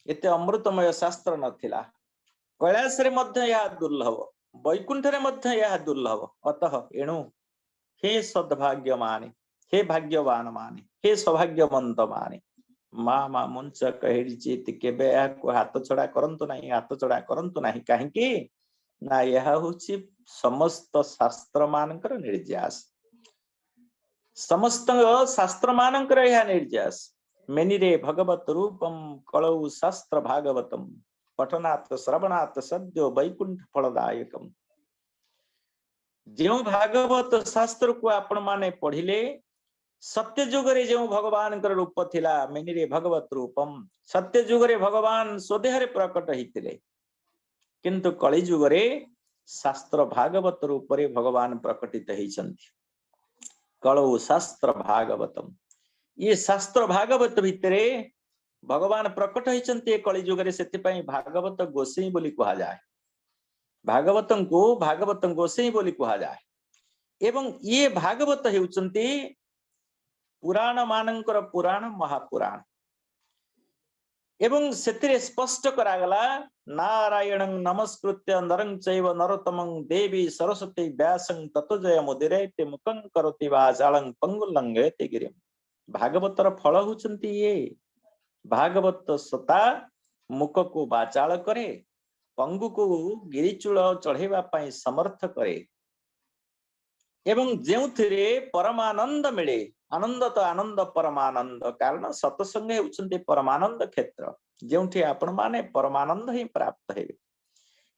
एते अमृतमय शास्त्र नथिला कैलाश रे मध्य या दुर्लभ वैकुंठ रे मध्य या दुर्लभ अतः एणु हे सद्भाग्य माने हे भाग्यवान माने हे सौभाग्यवंत माने मां मुंच कहिर्चित केबे को हाथ छड़ा करंतु नाही हाथ छड़ा करंतु नाही काहे कि ना यह होछि समस्त शास्त्र मानकर निर्यास समस्त शास्त्र मानकर यह निर्यास मेनिरे भगवत रूपम कलौ शास्त्र भागवतम पठनात् श्रवणात् सद्यो वैकुंठ फलदायकम जो भागवत शास्त्र को आपण माने पढ़िले सत्य जुग रे जो भगवान कर रूप थिला मेनिरे भगवत रूपम सत्य जुग रे भगवान स्वदेह रे प्रकट हितिले किंतु कलि जुग रे शास्त्र भागवत रूप रे भगवान प्रकटित हिचंती कलौ शास्त्र भागवतम ये शास्त्र भागवत भितरे भगवान प्रकट हिचंती कलि जुग रे सेति पई भागवत गोसाई बोली कहा जाय भागवतम को भागवत गोसाई बोली कहा जाय एवं ये भागवत हेउचंती पुराण मानकर पुराण महापुराण एवं सेतिरे स्पष्ट करागला नारायणं नमस्कृत्य नरं चैव नरोत्तमं देवी सरस्वती व्यासं ततो जय मुदिरेति मुखं करोति वाचालं पंगुलंघयति गिरिं भागवतर फल होचंती ये भागवत सता मुख को वाचाल करे पंगु को गिरिचूल चढ़ेवा पाई समर्थ करे एवं जेउथिरे परमानंद मिले आनंद तो आनंद परमानंद कारण सत्संग हेउचंती परमानंद क्षेत्र जेउठी आपण माने परमानंद ही प्राप्त हेबे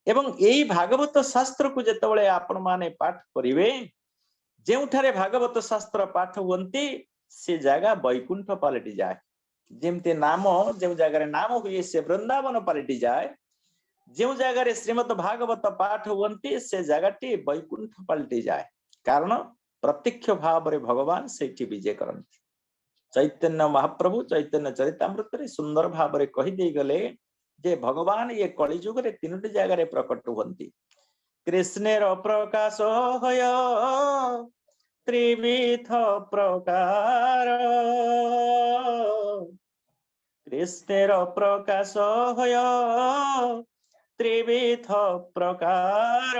एवं एई भागवत शास्त्र को जेतबळे आपण माने पाठ करिवे जेउठारे भागवत शास्त्र पाठ हुंती से जगह वैकुंठ पलटि जाए जेमते नाम जो जगह नाम हुए से वृंदावन पलटि जाए जो जगह श्रीमद भागवत पाठ हुंती से जगहटी वैकुंठ पलटि जाए कारण प्रत्यक्ष भाव रे भगवान सेठी विजय करंती चैतन्य महाप्रभु चैतन्य चरितामृत रे सुंदर भाव रे कहि दे गले जे भगवान ये कलि युग रे तीनोटी जगह रे प्रकट हुंती कृष्णेर प्रकाश होय त्रिविध प्रकार कृष्णेर प्रकाश होय त्रिविध प्रकार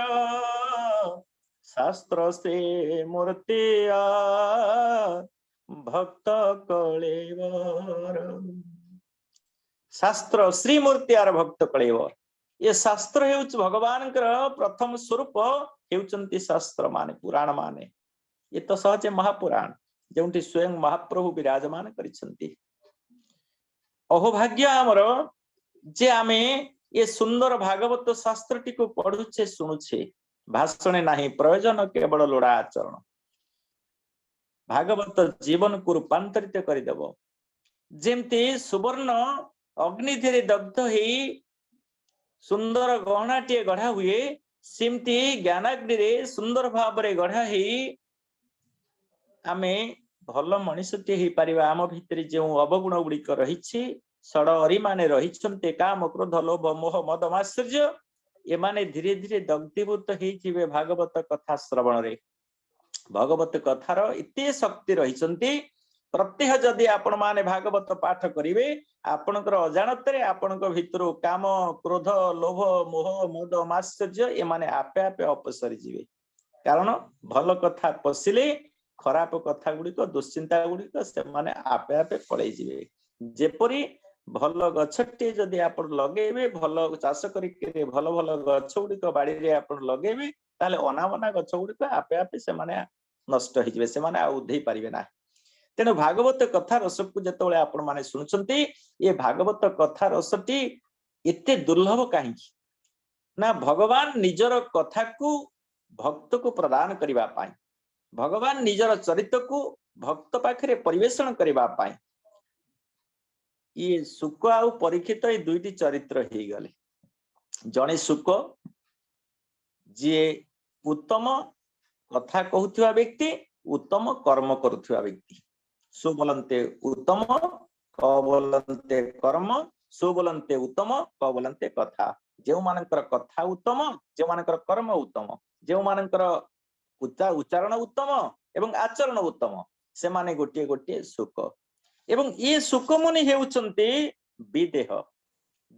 शास्त्र से मूर्तिया भक्त कलेवर शास्त्र श्री मूर्तियार भक्त कलेवर ये शास्त्र हेउच भगवान प्रथम स्वरूप हेउचंती शास्त्र माने पुराण माने ये तो सहजे महापुराण जोंटी स्वयं महाप्रभु विराजमान करिसंती अहोभाग्य आमर जे आमे ये सुंदर भागवत शास्त्र टी को पढ़ुछे सुनुछे भाषण नाही प्रयोजन केवल लोड़ा आचरण भागवत जीवन को रूपांतरित करदेव जेमती सुवर्ण अग्नि धीरे दग्ध ही सुंदर गहनाटे गढ़ा हुए सेमती ज्ञानाग्नि रे सुंदर भाव रे गढ़ा ही आमे भल मनुष्यटे ही पारिबा आम भितर जो अवगुण गुड़िक रही षड अरी माने रही काम क्रोध लोभ मोह मद माश्चर्य एमाने धीरे धीरे दग्धीभूत होइथिबे भागवत कथा श्रवण रे भगवत कथार एते शक्ति रही प्रत्यह जदि आपण माने भागवत पाठ करिवे आपणकर अजाणतरे आपणक भितरु काम क्रोध लोभ मोह मद माश्चर्य एमाने आपे आपे अपसरी जिवे कारण भल कथा पशिले खराब कथा गुड़िक दुश्चिंता गुड़िक से माने आपे आपे पड़े जिवे जेपरी भल गछटे जदि आपण लगेबे भल चाष करिके भल भल गछ गुड़िक बाड़ी रे आपण लगेबे ताले अनावना गछ गुड़िक आपे आपे से माने नष्ट हो जिवे से माने आ उद्धेई पारिबे ना तेणु भागवत कथा रस को जिते आपण माने सुनुचंती ये भागवत कथा रसटी एते दुर्लभ कहीं ना भगवान निजर कथा को भक्त को प्रदान करिबा पाई भगवान निजर चरित्र को भक्त पाखरे परिवेषण करिबा पाई ये सुक आउ परीक्षित ये दुईटी चरित्र हो गले जने सुक जी उत्तम कथा कहूथिबा व्यक्ति उत्तम कर्म करुथिबा व्यक्ति सो बोलन्ते उत्तम क बोलन्ते कर्म सो बोलन्ते उत्तम क बोलन्ते कथा जो मानकर कथा उत्तम जो मानकर कर्म उत्तम जो मानकर उच्चारण उत्तम एवं आचरण उत्तम से माने गोटे गोटे सुख एवं ये सुख मुनि हेउचन्ते विदेह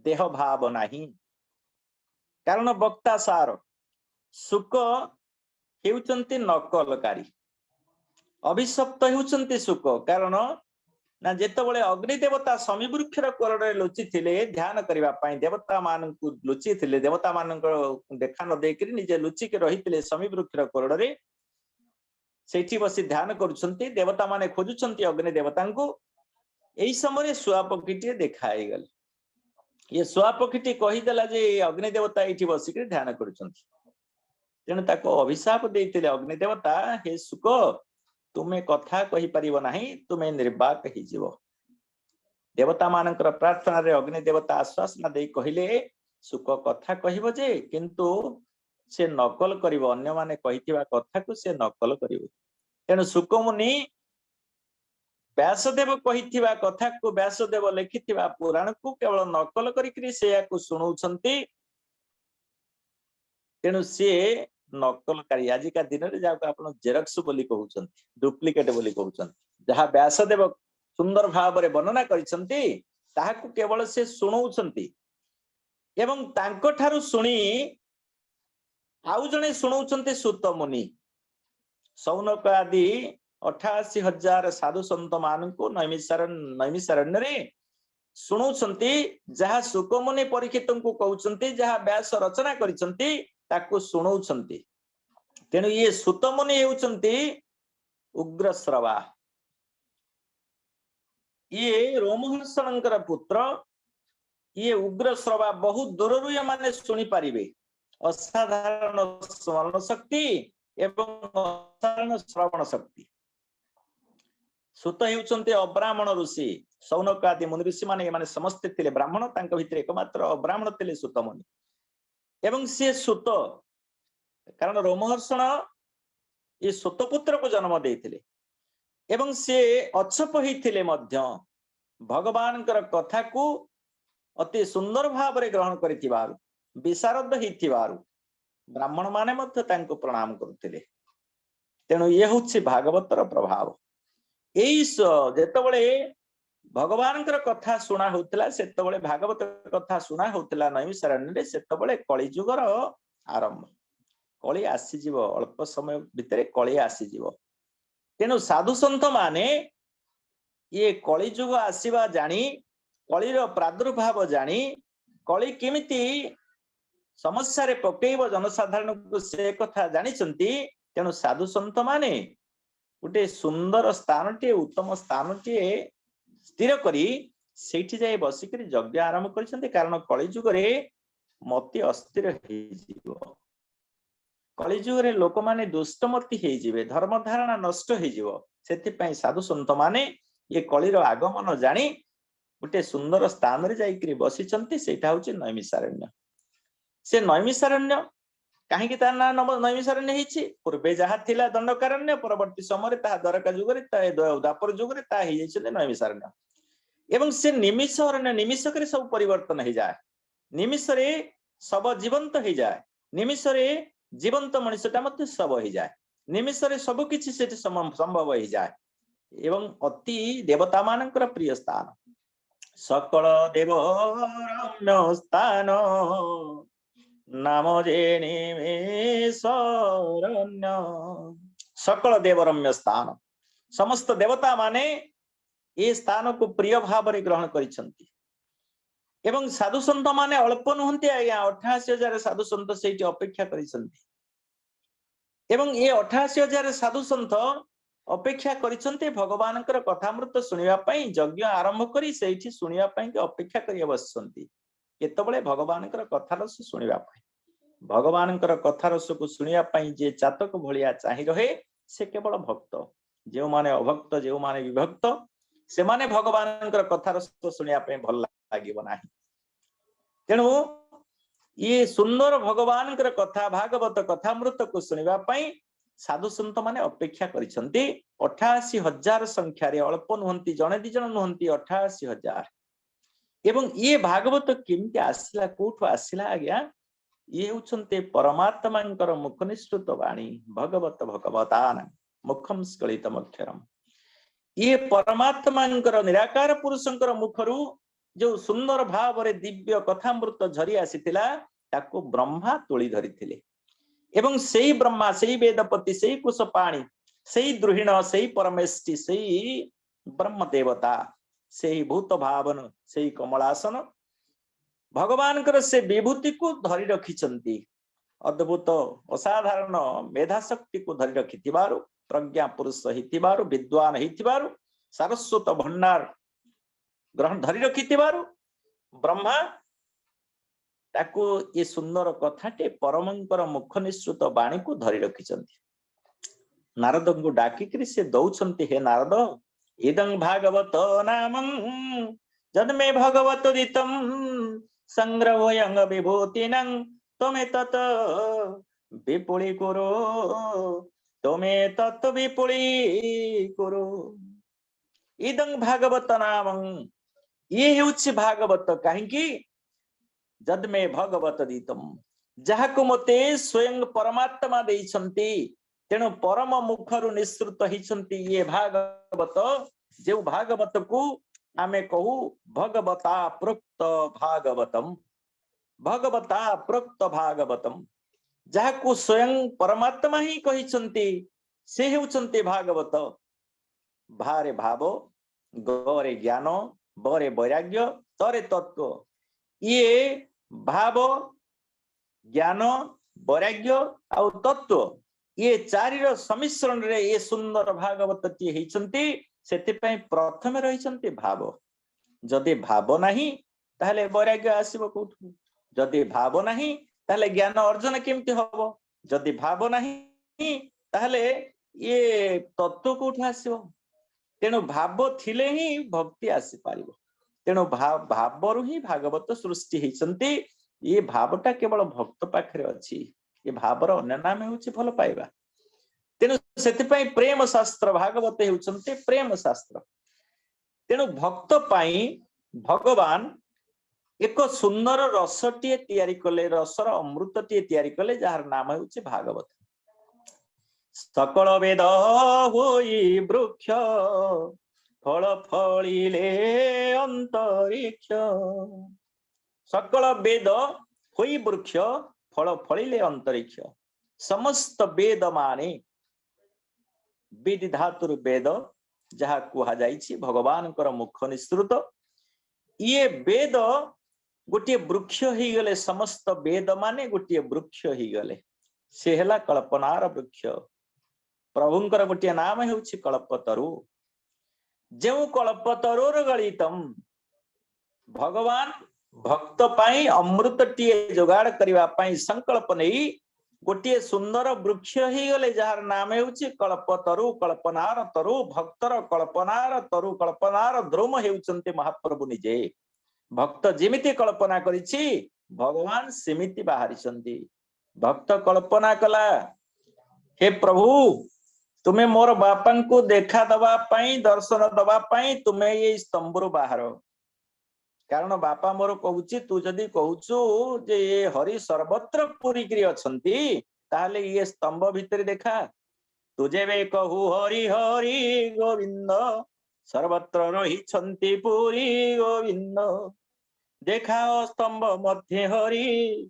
देह भाव नाही कारण वक्ता सार सुख हेउचन्ते नकलकारी अभिशप्त हेउचन्ते सुख कारण ना जेतबळे अग्नि देवता समी वृक्षर कोरडे लुचि थिले ध्यान करिबा पई देवता मानकु लुचि थिले देवता मानक देखा न देकरी निजे लुचि के रहिथिले समी वृक्षर कोरडे सेठी बसी ध्यान करूछन्ती देवता माने खोजुछन्ती अग्नि देवतांकु एई समय सुआ पक्षीटी देखाई गल ये सुआ पक्षीटी कहि देला जे अग्नि देवता एठी बसी के ध्यान करूछन्ती तेणु ताको अभिशाप देइथिले अग्नि देवता हे सुक तुमे कथा कहि परिबो नाही तुमे निर्वाक हि जीव देवता मानकर प्रार्थना रे अग्नि देवता आश्वासन देई कहिले सुक कथा कहिबो जे किंतु से नकल करिवो अन्य माने कहिथिबा कथा को से नकल करिवो तेणु सुक मुनि व्यासदेव कहिथिबा कथा को व्यासदेव लिखिथिबा पुराण को केवल नकल करिकरी से याकु सुनौछन्ती तेणु से नकलकारी आजिका दिन में जाको आपण जेरक्स बोली कहउछन्ती डुप्लिकेट बोली कहउछन्ती जहा व्यासदेव सुंदर भाव रे वर्णना करिसन्ती ताहाकु केवल से सुनौछन्ती एवं तांको ठारु सुनी आउ जणे सुनौछन्ती सुत मुनि सौनक आदि 88,000 साधु संत मानकु नैमिषारण्य रे सुनौछन्ती जहा सुक मुनि परीक्षितंकु कहउछन्ती जहा व्यास रचना करिसन्ती ताकु सुनौछन्ती तेणु ये सुत मुनि हेउछन्ती उग्र श्रवा ये रोमहर्षणकर पुत्र ये उग्र श्रवा बहुत दूररु ये माने सुनी पारिबे असाधारण स्मरण शक्ति एवं असाधारण श्रवण शक्ति सुत हेउछन्ती अब्राह्मण ऋषि सौनक आदि मुनि ऋषि माने समस्त थिले ब्राह्मण तांक भितर एकमात्र अब्राह्मण थिले सुत मुनि एवं से सुत कारण रोमहर्षण ये सुतपुत्र को जन्म देइथिले एवं से अछप होइथिले मध्य भगवान कथा को अति सुंदर भाव रे ग्रहण करिथिबारु विशारद होइथिबारु ब्राह्मण माने मध्य तांको प्रणाम करुथिले तेणु ये होछि भागवतर प्रभाव एई जेतबळे भगवान कथा शुणा होता से भागवत कथा शुणा होता नैमिषारण्य से कलिजुगर आरंभ कली आसीज अल्प समय भितर कली आसीज तेणु साधु सन्त माने ये कलिजुग आसीबा जानी कलिर प्रादुर्भाव जानी कली केमिति समस्या रे पकेइब जनसाधारण को से कथा जानिछन्ति तेणु साधु सन्त माने गोटे सुंदर स्थानटे उत्तम स्थानटे स्थिर करी सेठी जाय बसिकरी यज्ञ आरंभ करिसन्ते कारण कलिजुग रे मति अस्थिर हे जीवो कलिजुग रे लोक माने दुष्टमति हे जिवे धर्म धारणा नष्ट हे जीवो से साधु सन्त माने ये कलिर आगमन जानी गोटे सुंदर स्थान रे जाइकरी बसिचंती सेटा होची नैमिषारण्य। से नैमिषारण्य कहीं तार ना नैमिषारण्य हिची पूर्वे जहा थिला दंडकारण्य परवर्ती समय ता द्वारका जुग रे ता द्वापर जुग रे ता हि जाइछले नैमिषारण्य। एवं से निमिष अरण्य निमिषक रे सब परिवर्तन हो जाए, निमिष रे सब जीवंत हो जाए, निमिष रे जीवंत मनुष्यटा मध्य सब हो जाए, निमिष रे सब किछि सेठी संभव हो जाए। एवं अति देवता मानकर प्रिय स्थान सकल देवरम्य स्थान नाम जे निमेषारण्य। सकल देवरम्य स्थान समस्त देवता माने ये स्थान को प्रिय भाव रे ग्रहण करिसंती। एवं साधु संत माने अल्प नुहंती आज्ञा 88,000 साधु संत सेठी अपेक्षा करिसंती। एवं ये 88,000 साधु संत अपेक्षा करिसंती भगवानकर कथामृत सुनिबा पई यज्ञ आरंभ करी सेठी सुनिबा पई के अपेक्षा करि बसंती। केतबळे भगवानकर कथारस सुनिबा पई भगवानकर कथारस को सुनिबा पई जे चातक भलिया चाहि रहे से केवल भक्त, जो माने अभक्त जो माने विभक्त से माने भगवानकर कथारस सुनिबा पई भल लागिबो नाही। तेणु ये सुंदर भगवानकर कथा भागवत कथामृत को सुनिबा पई साधु संत माने अपेक्षा करिसंती। 88,000 संख्या रे अल्प नुहंती, जणे दि जण नुहंती, 88,000। एवं ये भागवत केमती आसिला कोठु आसिला आज्ञा ये होचंते परमात्मांकर मुख निसृत वाणी भगवत भगवतान मुखम स्खलितम अक्षरम। ये परमात्मांकर निराकार पुरुषंकर मुखरु जो सुंदर भाव रे दिव्य कथामृत झरी आसीथिला ताको ब्रह्मा तोली धरिथिले। एवं सेई ब्रह्मा सेई वेदपति सेई कुशपाणी सेई द्रुहिण सेई परमेष्टि सेई ब्रह्म देवता सेई भूत भावन सेई कमलासन भगवानकर से विभूति को धरी रखिचंती। अद्भुत असाधारण मेधा शक्ति को धरी रखिथिबारु प्रज्ञा पुरुष हिथिबारु विद्वान हिथिबारु सारस्वत भंडार ग्रहण धरी रखिथिबारु ब्रह्मा ताको ये सुंदर कथाटे परमंकर मुख निसृत वाणी को धरी रखिचंती। नारद को डाकिकरी से दौछंती, हे नारद इदं भागवत नामं जन्मे भगवत दितम संग्रहयंग विभूतिनं तमे तत विपुली कुरु तमे तत विपुली कुरु। इदं भागवत नामं ये हेउछि भागवत काहेकि जन्मे भगवत दितम जहाको मते स्वयं परमात्मा देइछंती। तेणु परम मुखरु निसृत हिचंती ये भागवत, जो भागवत को आमे कहू भगवता प्रोक्त भागवतम, भगवता प्रोक्त भागवतम जहाको स्वयं परमात्मा ही कहिचंती से हेउचंती भागवत। भारे भाव गरे ज्ञान बरे वैराग्य तरे तत्व। ये भाव ज्ञान वैराग्य और तत्व ये चारिर समिश्रण रे ये सुंदर भागवत टी हेचंती। सेतिपई प्रथमे रहिचंती भाव। जदि भाव नहीं ताहले वैराग्य आसीबो कोठु, जदि भाव नहीं ताहले ज्ञान अर्जन केमती हबो, जदि भाव नहीं ताहले ये तत्व कोठु आसीबो। तेणु भाव थिले ही भक्ति आसी पारिबो। तेणु भावरु ही भागवत सृष्टि हेचंती। ये भावटा केवल भक्त पाखरे अछि, ये भावर अन्य नाम हेउछि भल पाइबा। तेणु सेतिपई प्रेम शास्त्र भागवत हेउछन्ते प्रेम शास्त्र। तेणु भक्त पाई भगवान एक सुंदर रसटीए तैयारी कले, रसर अमृतटीए तैयारी कले जार नाम हेउछि भागवत। सकल वेद होई वृक्ष फल फलिले अंतरिक्ष। सकल वेद होई वृक्ष फल फलिले अंतरिक्ष। समस्त वेद माने वेद धातुर वेद जहा कुहा जाइछि भगवानकर मुख निसृत। ये वेद गोटे वृक्ष ही गले, समस्त वेद माने गोटे वृक्ष ही गले। से हला कल्पनार वृक्ष। प्रभुंकर गोटे नाम हेउछि कल्पतरु। जेउ कल्पतरुर गलितम भगवान भक्त पाई अमृत टीए जोगाड़ करबा पाई संकल्प नहीं गोटे सुंदर वृक्ष ही गले जार नाम हेउछि कल्पतरु कल्पनार तरु भक्तर कल्पनार तरु कल्पनार द्रोम हेउचंती महाप्रभु निजे भक्त जेमिति कल्पना करिछि भगवान सेमिति बाहरिछंती भक्त कल्पना कला हे प्रभु तुम्हें मोर बापा को देखा दबा पाई दर्शन दबा पाई तुम्हें ये स्तंभरु बाहर कारण बापा मोर कहूची तू जदि कहूचु जे ये हरि सर्वत्र पूरीकरी अछंती ताले ये स्तंभ भितर देखा तुझे वे कहू हरि हरि गोविंद सर्वत्र रही छंती पूरी गोविंद देखा स्तंभ मध्य हरि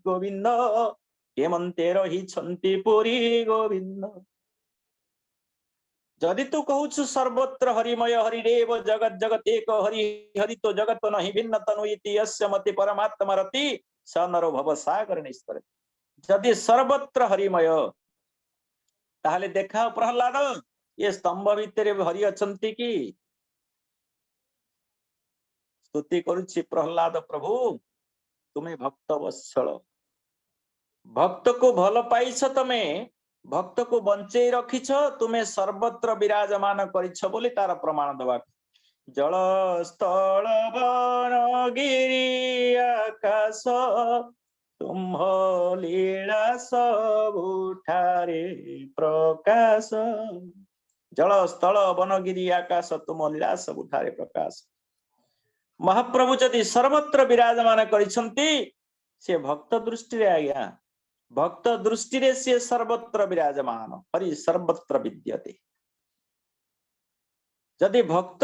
गोविंद हेमंते रही छंती पूरी गोविंद जदि तू कहूछु सर्वत्र हरिमय हरिदेव जगत जगत एक हरि हरि तो जगत नहीं भिन्न तनु इति यस्य मति परमात्मा रति स नरो भव सागर निस्तर जदि सर्वत्र हरिमय ताहले देखा प्रहलाद ये स्तंभ भितर हरि अछंती की स्तुति करुछि प्रहलाद प्रभु तुम्हें भक्त वत्सल भक्त को भल पाइछ तमे भक्त को बंचे रखिछ तुम्हें सर्वत्र विराजमान करिछ बोली तार प्रमाण दबा जल स्थल वन गिरि आकाश तुम्ह लीला सबुठारे प्रकाश जल स्थल वन गिरि आकाश तुम लीला सबुठारे प्रकाश महाप्रभु जदि सर्वत्र विराजमान करिछंती से भक्त दृष्टि रे आज्ञा भक्त दृष्टि रे से सर्वत्र विराजमान हरि सर्वत्र विद्यते जदि भक्त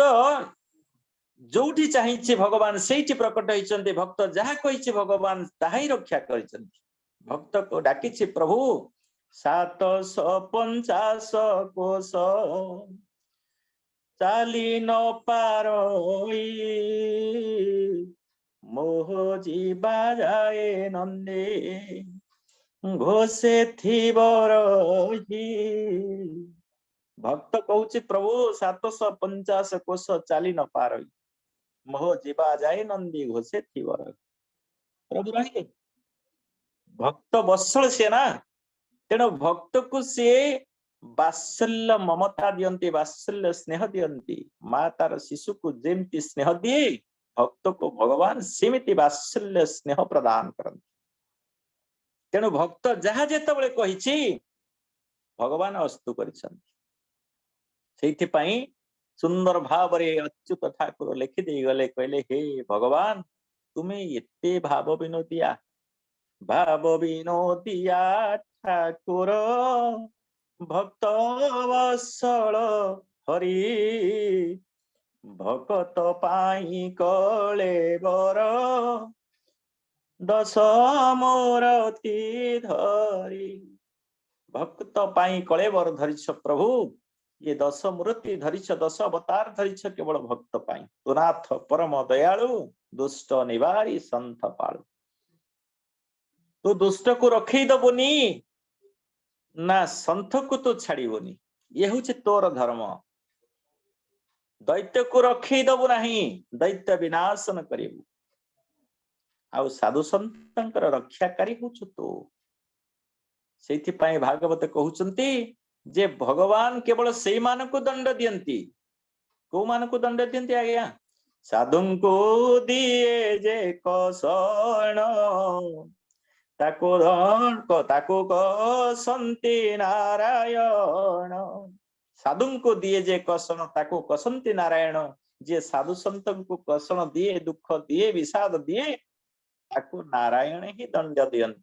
जोठी चाहिए भगवान सेठी प्रकट होइछन्ते भक्त जहा कहिछि भगवान ताहाई रक्षा करिछन्ते भक्त को डाकिछि प्रभु 750 कोश चाली न पारोई मोह जीवा जाए नंदे घोषे थी बरही भक्त कहूछि प्रभु 750 कोश चाली न पारई मोह जीवा जाए नंदी घोषे थी बरही प्रभु रहिले भक्त वत्सल से ना तेणु भक्त को से वात्सल्य ममता दियंती वात्सल्य स्नेह दियंती माँ तार शिशु को जेमती स्नेह दिए भक्त को भगवान सेमिति वात्सल्य स्नेह प्रदान करते तेणु भक्त जहा जेतबेले कहिछि भगवान अस्तु करिसंती सेइथिपाई सुंदर भाव रे अच्युत ठाकुर लिखि देई गले कहले हे भगवान तुम्हें एते भाव विनोदिया ठाकुर भक्त वत्सल हरि भक्त पाई कले बर दश मोरती धरी भक्त पाई कले बर धरिछ प्रभु ये 10 मूर्ति धरिछ 10 अवतार धरिछ केवल भक्त पाई तुनाथ परम दयालु दुष्ट निवारी संत पालु तू दुष्ट को रखी दबुनी ना संत को तू छाड़बुनी ये हूँ तोर धर्म दैत्य को रखी दबु नहीं दैत्य विनाशन करिबु आउ साधु संतर रक्षाकारी हूँ तू से भागवत कहउचंती जे भगवान केवल से मान को दंड दियंती को मान को दंड दियंती आज्ञा साधु को दिए जे कषण ताको कसंती नारायण साधु को दिए जे कषण ताको कसंती नारायण जे साधु संत को कषण दिए दुख दिए विषाद दिए ताको नारायण ही दंड दियंती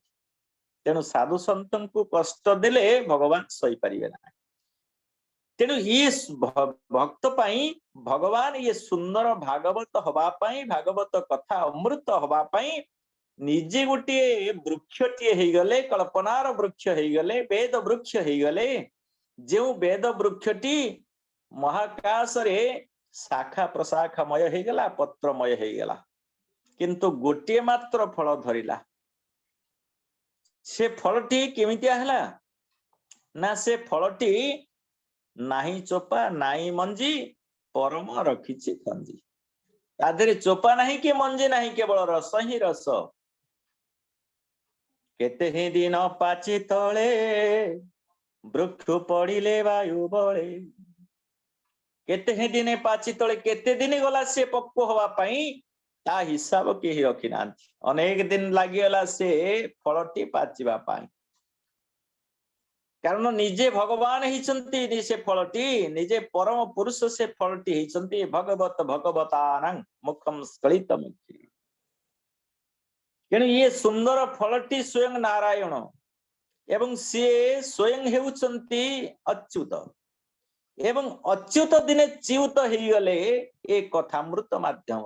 तेणु साधु संत को कष्ट देले भगवान सही पारिबे ना तेणु ये भक्त पाई भगवान ये सुंदर भागवत हवा पाई भागवत कथा अमृत हवा पाई निजे गोटे वृक्षटीए हो गले कल्पनार वृक्ष हो गले वेद वृक्ष हो गले जो वेद वृक्षटी महाकाश रे शाखा प्रशाखामय हो गला पत्रमय हो गला किंतु गोटे मात्र फल धरिला से फलटी केमितिया हला ना से फलटी नाही चोपा नाही मंजी परम रखिछि खंजी तादेरे चोपा नाही कि मंजी नाही केवल रस ही रस केते ही दिन पाची तले वृक्ष पड़िले वायु बले केते ही दिन पाची तले केते दिन गला से पक्व हवा पाई ता हिसाब केही रखी नांती अनेक दिन लागिगला से फलटी पाचिबा पाई कारण निजे भगवान ही से फलटी निजे परम पुरुष से फलटी ही भगवत भगवतानां मुखम स्खलित मुखी तेणु ये सुंदर फलटी स्वयं नारायण एवं सी स्वयं हेउचंती अच्युत एवं अच्युत दिने च्युत ହେଇଗଲେ ए कथामृत माध्यम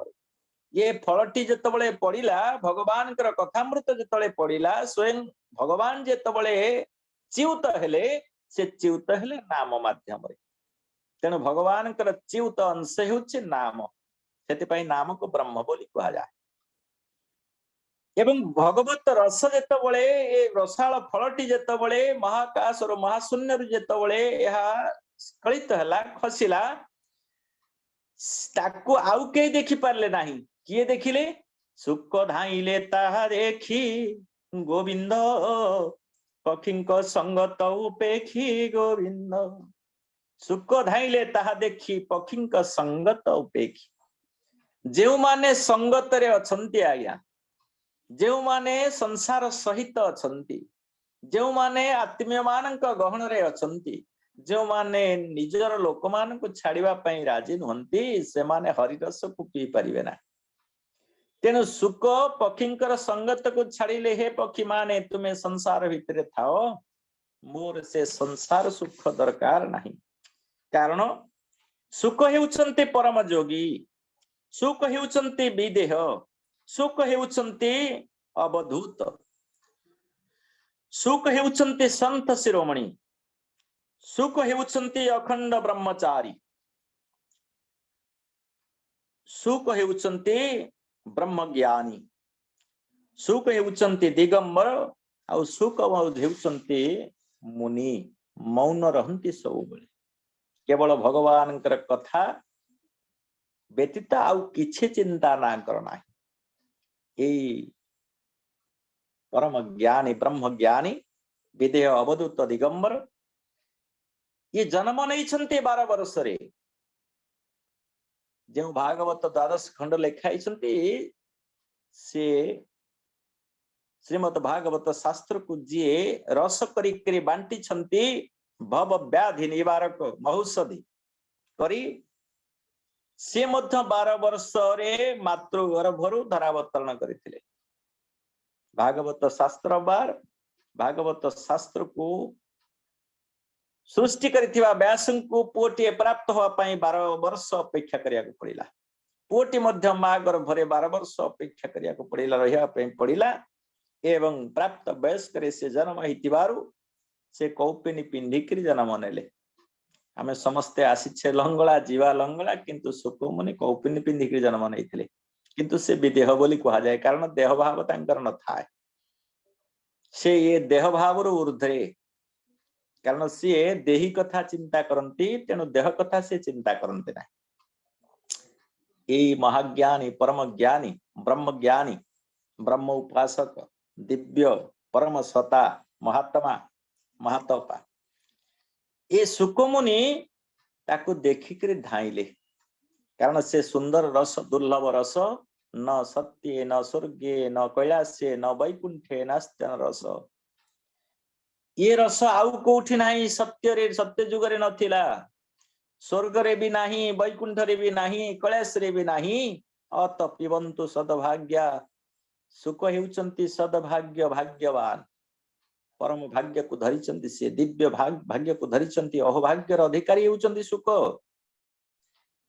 ये फलटी जेतबळे पड़िला भगवान कथामृत जेतबळे पड़िला स्वयं भगवान जेतबळे च्युत हेले से च्युत हेले नाम माध्यम तेणु भगवान च्युत अंश हेउछि नाम सेति नाम को ब्रह्म बोली कहा जाए एवं भगवत रस जेतबळे ए रसाळ फलटी जेतबळे महाकाश और महाशून्य जेतबळे यहा स्खलित हला खसिला ताकू आउ के देखि पारले नाही किए देखिले सुख धाइले ताहा देखी गोविंद पक्षीक संगत उपेक्षी गोविंद सुख धाइले ताहा देखी पक्षीक संगत उपेक्षी जो माने संगत रे अछंती आज्ञा जो माने संसार सहित अछंती जो माने आत्मीय मानक गहन रे अछंती जो माने निजर लोक मान को छाड़िबा पई राजी नहंती से माने हरिरस को पी परिबे ना तेणु सुख पक्षींकर संगत को छाड़िले हे पक्षी माने तुम्हें संसार भितरे थाओ मोर से संसार सुख दरकार नहीं कारण सुख हेउचंती परम जोगी सुख हेउचंती विदेह सुख हेउचंती अवधूत सुख हेउचंती संत शिरोमणि सुख हेउचंती अखंड ब्रह्मचारी सुख हेउचंती ब्रह्मज्ञानी सुख हेउचंती दिगंबर आ सुख हेउचंती मुनि मौन रहंती सब केवल भगवान कथा व्यतीत आउ किछि चिंता ना करना परम ज्ञानी ब्रह्म ज्ञानी विदेह अवधूत दिगंबर ये जन्म नहीं 12 वर्ष रे जो भागवत द्वादश खंड लिखाई से श्रीमद भागवत शास्त्र को जी रस करी बांटी भव व्याधि निवारक महौषधि करी से 12 वर्ष रे मातृगर्भरु धरावतरण करथिले भागवत शास्त्र बार भागवत शास्त्र को सृष्टि करिथिबा व्यासं को पुओटी प्राप्त होवा पई 12 वर्ष अपेक्षा करिया को पड़िला पुओटी मध्य मा गर्भरे 12 वर्ष अपेक्षा करिया को पड़िला रहिया पई पड़िला एवं प्राप्त वयस करे से जन्म हितिबारु से कौपिनी पिंधिकरी जन्म नेले आमे समस्ते आसीछे लंगला जीवा लंगला किंतु सुकुमुनि कौपिनी पिंधिकरी जन्म नैथिले किंतु से विदेह बोली कहा जाए कारण देह भाव तांकर न थाए से ये देह भावर ऊर्ध्वे कारण सी देही कथा चिंता करती तेणु देह कथा से चिंता करते ना महाज्ञानी परम ज्ञानी ब्रह्म उपासक दिव्य परम सता महात्मा महातपा ये सुकुमुनि ताकू देखिक धाइले कारण से सुंदर रस दुर्लभ रस न सत्ये न स्वर्गे न कैलासे न वैकुंठे नास्त्यन रस ये रस आउ कोठी नाही सत्य जुग रे नथिला स्वर्ग रे भी नाही वैकुंठ रे भी नाही कैलाश रे भी नाही अत पिबंतु सदभाग्या सुख हेउचंती सदभाग्य भाग्यवान परम भाग्य को धरिचंती से दिव्य भाग्य को धरिचंती अहोभाग्यर अधिकारी हेउचंती सुख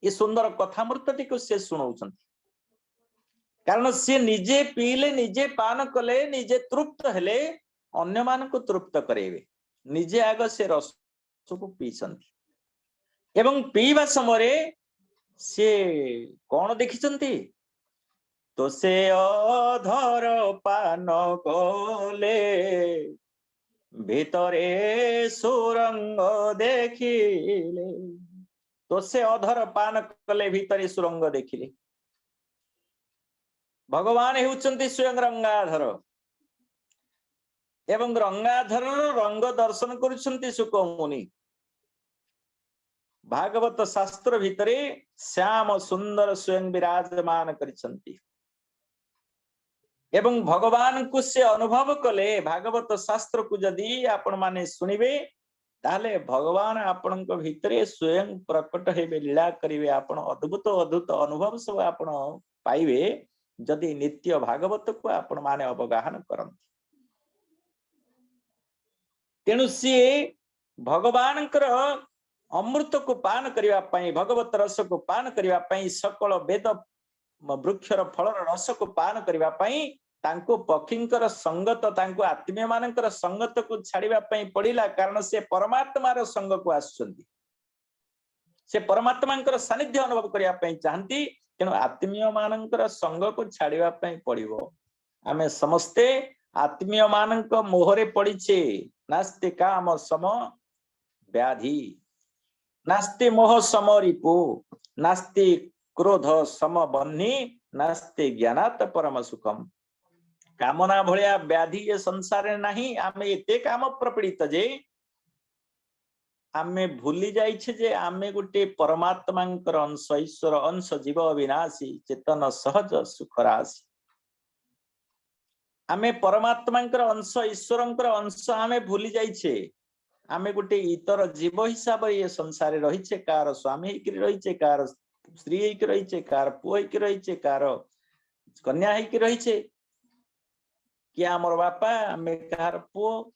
ये सुंदर कथामृतटी को से सुनाउचंती कारण से निजे पीले निजे पान कले निजे तृप्त हेले अन्य मान को तृप्त करेबे निजे आग से रस को पीछंती एवं पीवा समय से कौन देखिचंती तो से अधर पान कले भीतरे सुरंग देखिले तो से अधर पान कले भीतरे सुरंग देखिले भगवान हेउचंती स्वयं रंगाधर एवं रंगाधर रंग दर्शन करुछंती शुक मुनि भागवत शास्त्र भितरे श्याम सुंदर स्वयं विराजमान करिछंती एवं भगवान को से अनुभव कले भागवत शास्त्र को जदि आपण माने सुनिबे ताले भगवान आपण भितरे स्वयं प्रकट हेबे लीला करिवे आपण अद्भुत अद्भुत अनुभव सब आपण पाइबे जदि नित्य भागवत को आपण माने अवगाहन करंती तेणु सी भगवान अमृत को पान करने भगवत रस को पान करने सकल वेद वृक्षर फलर रस को पान करने पक्षींकर संगत आत्मीय मानकर संगत को छाड़िबा पड़िला कारण से परमात्मार संग को आसुचंती से परमात्मा सानिध्य अनुभव करने चाहती तेणु आत्मीय मानकर संग को छाड़िबा पड़िबो आमे समस्ते आत्मीय मानक मोहरे पड़ीछे नास्ति काम सम व्याधि नास्ति मोह सम रिपु नास्ति क्रोध सम बन्ही नास्ति ज्ञानात परम सुखम कामना भलिया व्याधि ये संसार नहीं आमे एते काम प्रपीड़ित जे आमे भूली जाइछे जे आमे गुटे परमात्मांकर अंश ईश्वर अंश जीव अविनाशी चेतन सहज सुख राशि आमे परमात्मांकर अंश ईश्वरंकर अंश आमे भूली जाइछे आमे गुटे इतर जीव हिसाब ये संसार रहीचे कार स्वामी हेकि रहीचे कार स्त्री हेकि रहीचे कार पुओ हेकि रहीचे कार कन्या हेकि रहीचे कि आमर बापा आमे कार पुओ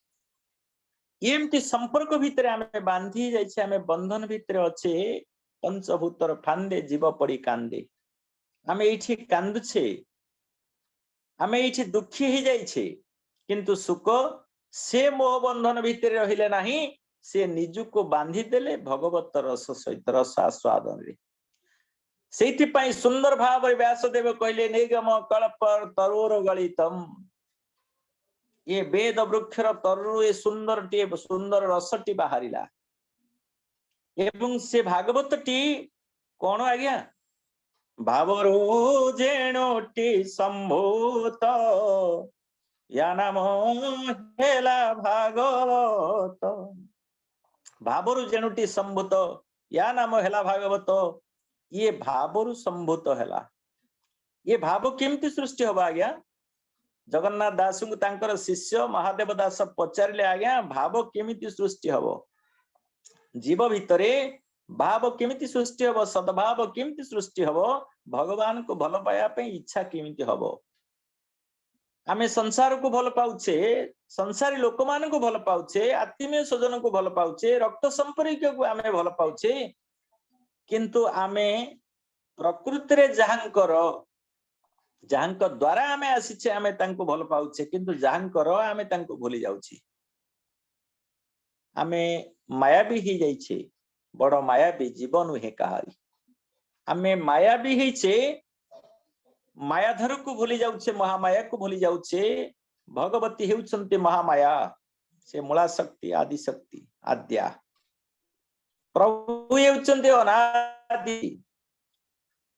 एमती संपर्क भितर आमे बांधी जाइछे आमे बंधन भितर अच्छे पंचभूतर फांदे जीव पड़ी कांदे आमे एठी कांदुछे आमे एठी दुखी ही जाइछे किंतु सुख से मोह बंधन भितर रहिले नाही से निजु को बांधी देले भगवत रस सहित रस आस्वादन रे सेठी पई सुंदर भाव व्यासदेव कहले निगम कल्प तरोर गलितम ये वेद वृक्षर तरु ए सुंदर रसटी बाहरिला एवं से भागवत टी कौन आज्ञा भावरो जेणोटी संभूत या नाम हेला भागवत भावरु जेणुटी संभूत या नाम हेला भागवत ये भावरु संभूत हेला ये भाव केमती सृष्टि हबा आज्ञा जगन्नाथ दास को तांकर शिष्य महादेव दास पचारिले आज्ञा भाव केमिति सृष्टि हबो जीव भितरे भाव केमिति सृष्टि हबो सद्भाव केमिति सृष्टि हबो भगवान को भल पाया पे इच्छा केमिति हबो आमे संसार को भल पाउछे संसारी लोक मान को भल पाउछे आत्मीय स्वजन को भल पाउछे रक्त संपर्क को आमे भल पाउछे किंतु आमे प्रकृति रे जहांक द्वारा आमे आसीछे आमे तांको भल पाउछे किंतु जहांकर आमे तांको भूली जाउछी आमे मायावी ही जाइछे बड़ मायावी जीवन हे कहारी आमे मायावी हेछे मायाधर को भूली जाउछे महामाया को भूली जाउछे भगवती हेउछन्ते महामाया से मूला शक्ति आदि शक्ति आद्या प्रभु हेउछन्ते अनादि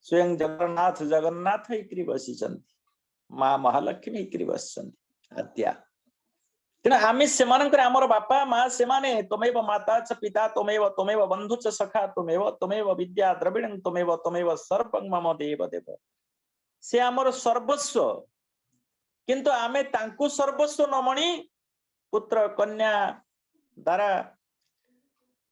स्वयं जगन्नाथ हेकरी बसिचन्ति माँ महालक्ष्मी हेकरी बसिचन्ति आद्या तेणु आमे सेमानकर आमर बापा माँ सेमाने तमेव माता च पिता तमेव बंधु च सखा तमेव विद्या द्रविणं तमेव सर्वं मम देव देव से आमर सर्वस्व किंतु आमे तांको सर्वस्व नमणी पुत्र कन्या द्वारा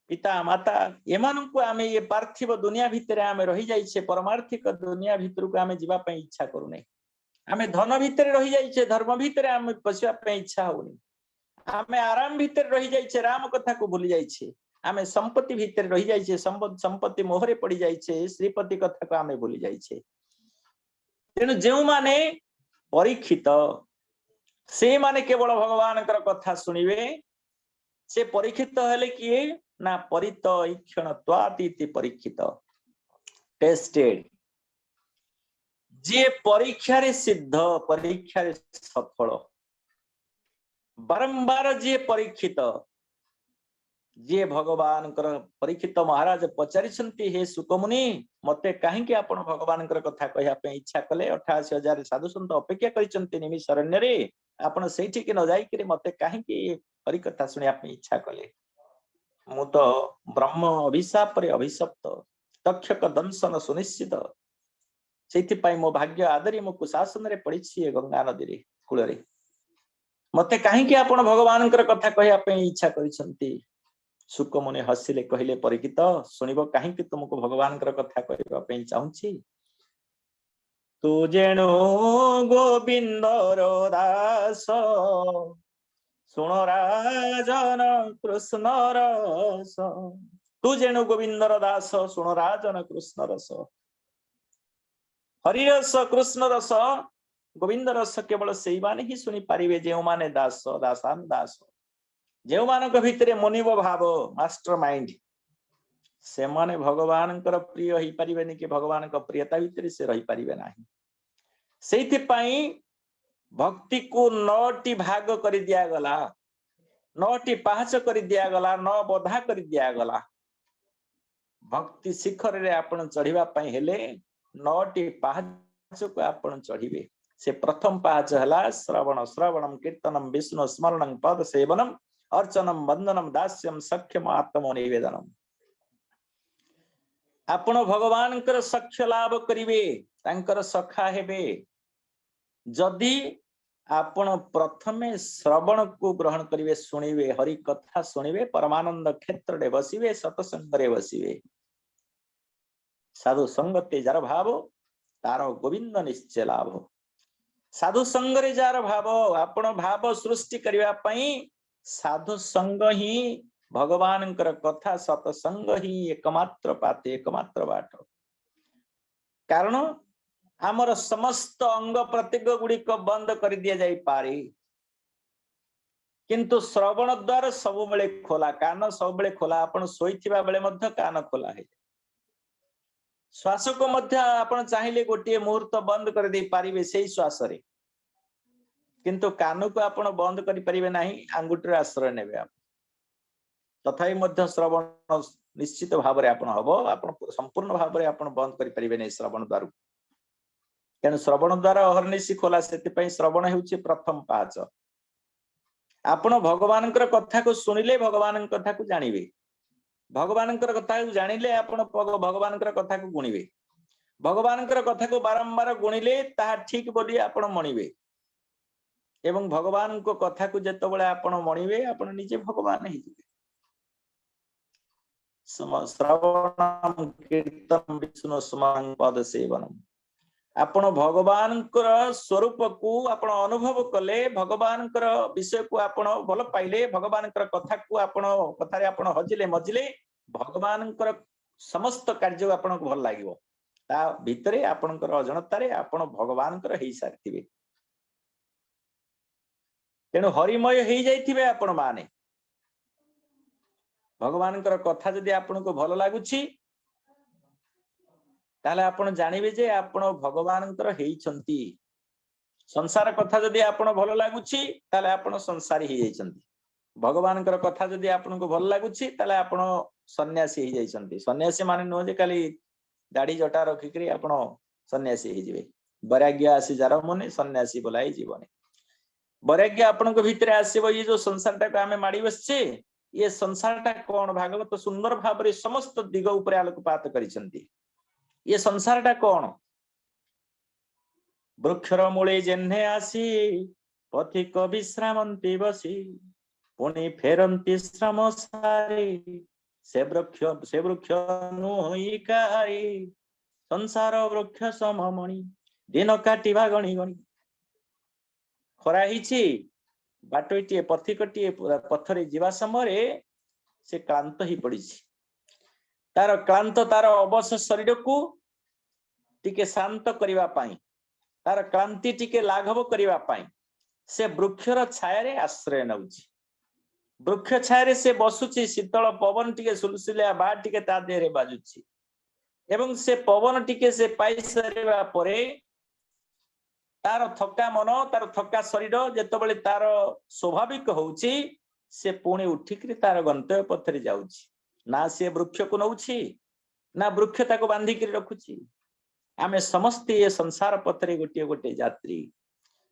पिता माता एमानंको आमे ये पार्थिव दुनिया भितर आमे रही जाइछे परमार्थिक दुनिया भितर को आमे जीवा पे इच्छा करूने आमे धन भितर रही जाइछे धर्म भितर आमे पसिया पे इच्छा होनी आमे आराम भितर रही जाइछे राम कथा को भूली जाइछे आमे संपत्ति भितर रही जाइछे संपत्ति मोहरे पड़ी जाइछे श्रीपति कथा को आमे भूली जाइछे तेणु जो माने परीक्षित से माने केवल भगवान कथा सुनिवे से परीक्षित हेले किए ना परितईक्षणत्वातीति परीक्षित टेस्टेड जे परीक्षा रे सिद्ध परीक्षा रे सफल बारंबार जे परीक्षित जे भगवान परीक्षित महाराज पचारिछन्ति हे सुकमुनि मते काहेकि आपण भगवान कथा कहया पे इच्छा कले 88,000 साधु संत अपेक्षा करिछन्ति निमिषरण्य रे आपण ସେଇଠି କି न जाई मते कहीं हरि कथा सुनिया इच्छा कले मु तो ब्रह्म अभिशाप रे अभिशप्त तक्षक दंशन सुनिश्चित से मो भाग्य आदरी मो कुशासन रे पड़ी गंगा नदी रे कूल रे मते कहीं आपण भगवान कथा कहया इच्छा करिसंती सुकमुनि हसिले कहले परिचित सुनिब कहीं तुमको भगवान कथा कहवा चाहूची तू जेणु गोविंदर दास सुण राजन कृष्ण रस तू जेणु गोविंदर दास सुण राजन कृष्ण रस हरिरस कृष्ण रस गोविंद रस केवल से माने ही शुणी पारे जो माने दास दासान दास जो मानक भितरे मनिव भाव मास्टर माइंड से माने भगवान प्रिय ही पारिबेनी कि भगवान प्रियता भितर से रही पारिबे नाही सेति पई भक्ति को 9टी भाग कर दिया गला 9टी पाहच कर दिया गला 9 बधा कर दिया गला भक्ति शिखर रे आपण चढ़ीबा पई हेले 9टी पाहच को आपण चढ़ीबे से प्रथम पाहच हला श्रवण श्रवणम कीर्तनम विष्णु स्मरणं पद सेवनम अर्चनम वंदनम दास्यम सख्यम आत्म निवेदनम आपण भगवान सख्य लाभ करिवे तांकर सखा हेबे जदि आपण प्रथमे श्रवण को ग्रहण करिवे सुनिवे हरि कथा सुनिवे परमानंद क्षेत्र रे बसिवे सतसंग रे बसिवे साधु संगते जार भाव तार गोविंद निश्चय लाभ साधु संग रे जार भाव आपण भाव सृष्टि करिवा पई साधु संग ही भगवान कथा सतसंग ही एकमात्र पाते एकमात्र बाट कारण आमर समस्त अंग प्रत्यंग गुड़िक बंद कर दिया जाई पारे किंतु श्रवण द्वार सब बेले खोला कान सब बेले खोला आपण सोईथिबा बेले मध्य कान खोला है श्वास को मध्य आपण चाहिले गोटे मुहूर्त बंद कर दे पारिबे सेही श्वास रे किंतु कान को आपण बंद करि परिबे नाही आंगुठीर आश्रय नेबे आप तथापि मध्य श्रवण निश्चित भाव रे आपण हबो आपण संपूर्ण भाव रे आपण बंद करि परिबे नै श्रवण द्वार तेणु श्रवण द्वारा अहर्निशी खोला से श्रवण होउछि प्रथम पाच आपण भगवान कथा को सुनिले भगवान कथा को जानिबे भगवान कथा को जानिले आपण भगवान कथा को गुणिबे भगवान कथा को बारंबार गुणिले ताहा ठीक बोली आपण मणिबे एवं भगवान को कथा को जेतबेले आपण मणिबे आपण निजे भगवान ही जिबे श्रवणम कीर्तन विष्णु स्मरणं पद सेवनम आपण भगवान स्वरूप को आपण अनुभव कले भगवान विषय को आपण भल पाइले भगवान कथा को आपण कथारे आपण हजिले मजिले भगवान समस्त कार्य आपण भल लागिवो ता भितरे आपण अजनतारे आपण भगवान हेई सारिथिबे तेणु हरिमय हेई जाइथिबे आपण माने भगवान कथा जदि आपण को भल लागुछि ताले आपण जानिबे जे आपण भगवान हेइछंती संसार कथा जदि आपण भल लागुछि ताले आपण संसारी हेइ जाइछंती भगवान कथा जदि आपण को भल लागुछि ताले आपण सन्यासी हेइ जाइछंती सन्यासी माने न जे खाली दाढ़ी जटा रखि करी आपण सन्यासी हेइ जिवे वैराग्य आसी जार मने सन्यासी बोलाई जीवन वैराग्य आपण को भीतर आसीबो ये जो संसारटा को हमें माडी बसछे ये संसारटा कोन भागवत सुंदर भाव रे समस्त दिग ऊपर आलोकपात करिसंती ये संसारटा कौन वृक्षर मूले जेन्हे आसी पथिक विश्रामंती बसी पुणी फेरंती श्रम सारे से वृक्ष नुई कारी संसार वृक्ष सममणि दिन काटिबा गणी गणी खरा हिची बाटोटीए पथिकटीए पथरे जीवा समय से क्लांत ही पड़ी तार क्लांत तार अवश शरीर को टिके शांत करिवा पाई तार क्लांति टिके लाघव करिवा पाई से वृक्षर छाया रे आश्रय नउछि वृक्ष छाया रे से बसुछि शीतल पवन टिके सुलसुलिया बा टिके ता देहरे बाजुछि एवं से पवन टिके से पाई सरिबा परे तार थका मन तार थका शरीर जेतबेले तार स्वाभाविक होउछि से पुणी उठिकरी तार गंतव्य पथरे जाउछि ना से वृक्ष को नउछि ना वृक्ष ताको बांधिकरी रखुछि आमे समस्त ये संसार पथरे गोटे गोटे यात्री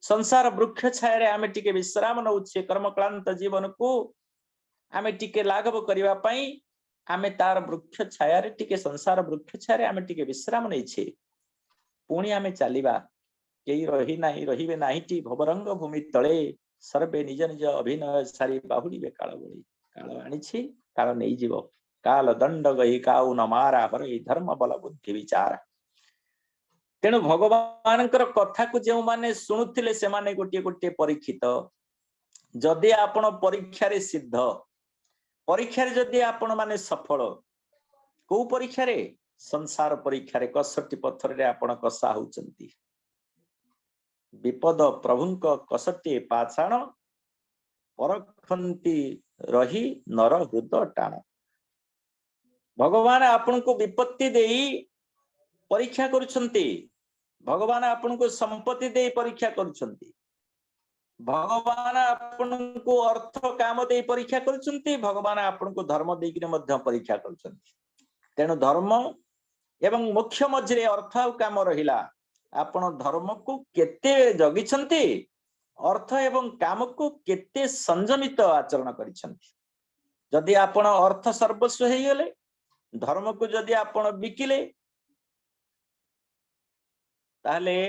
संसार वृक्ष छाया आमे टिके विश्राम नउछे कर्मक्लांत जीवन को आमे टिके लाघव करबा पई आमे तार वृक्ष छाया रे टिके संसार वृक्ष छाया रे आमे टिके विश्राम नैछे पुणी आमे चलिबा केही रही नाही रहिबे नाहीटी भवरंग भूमि तळे सर्वे निज निज अभिनय सारी बाहुडीबे काल बळी काल आनिछि काल नै जीव काल दंड गई काउ न मारा बरई धर्म बल बुद्धि विचार तेणु भगवान कथा को जो माने शुणुथिले से माने गोटे गोटे परीक्षित जदि आपण परीक्षा रे सिद्ध परीक्षा रे जदि आपण माने सफल को परीक्षा रे संसार परीक्षा रे कसटी पत्थर रे आपण कसा होचंती विपद प्रभुंक कसटी पाछाण परखंती रही नर हृद टाण भगवान आपण को विपत्ति देई परीक्षा करुछंती भगवान आपण को संपत्ति देई परीक्षा करुछंती भगवान आपण को अर्थ काम देई परीक्षा करुछंती भगवान आपण को धर्म देई कि मध्य परीक्षा करुछंती तेणु धर्म एवं मोक्ष मझिरे अर्थ आ काम रहिला आपण धर्म को केते जगिछंती अर्थ एवं काम को केते संयमित आचरण करिछंती जदि आपण अर्थ सर्वस्व हे गेले धर्म को जदि आपण बिकिले ताले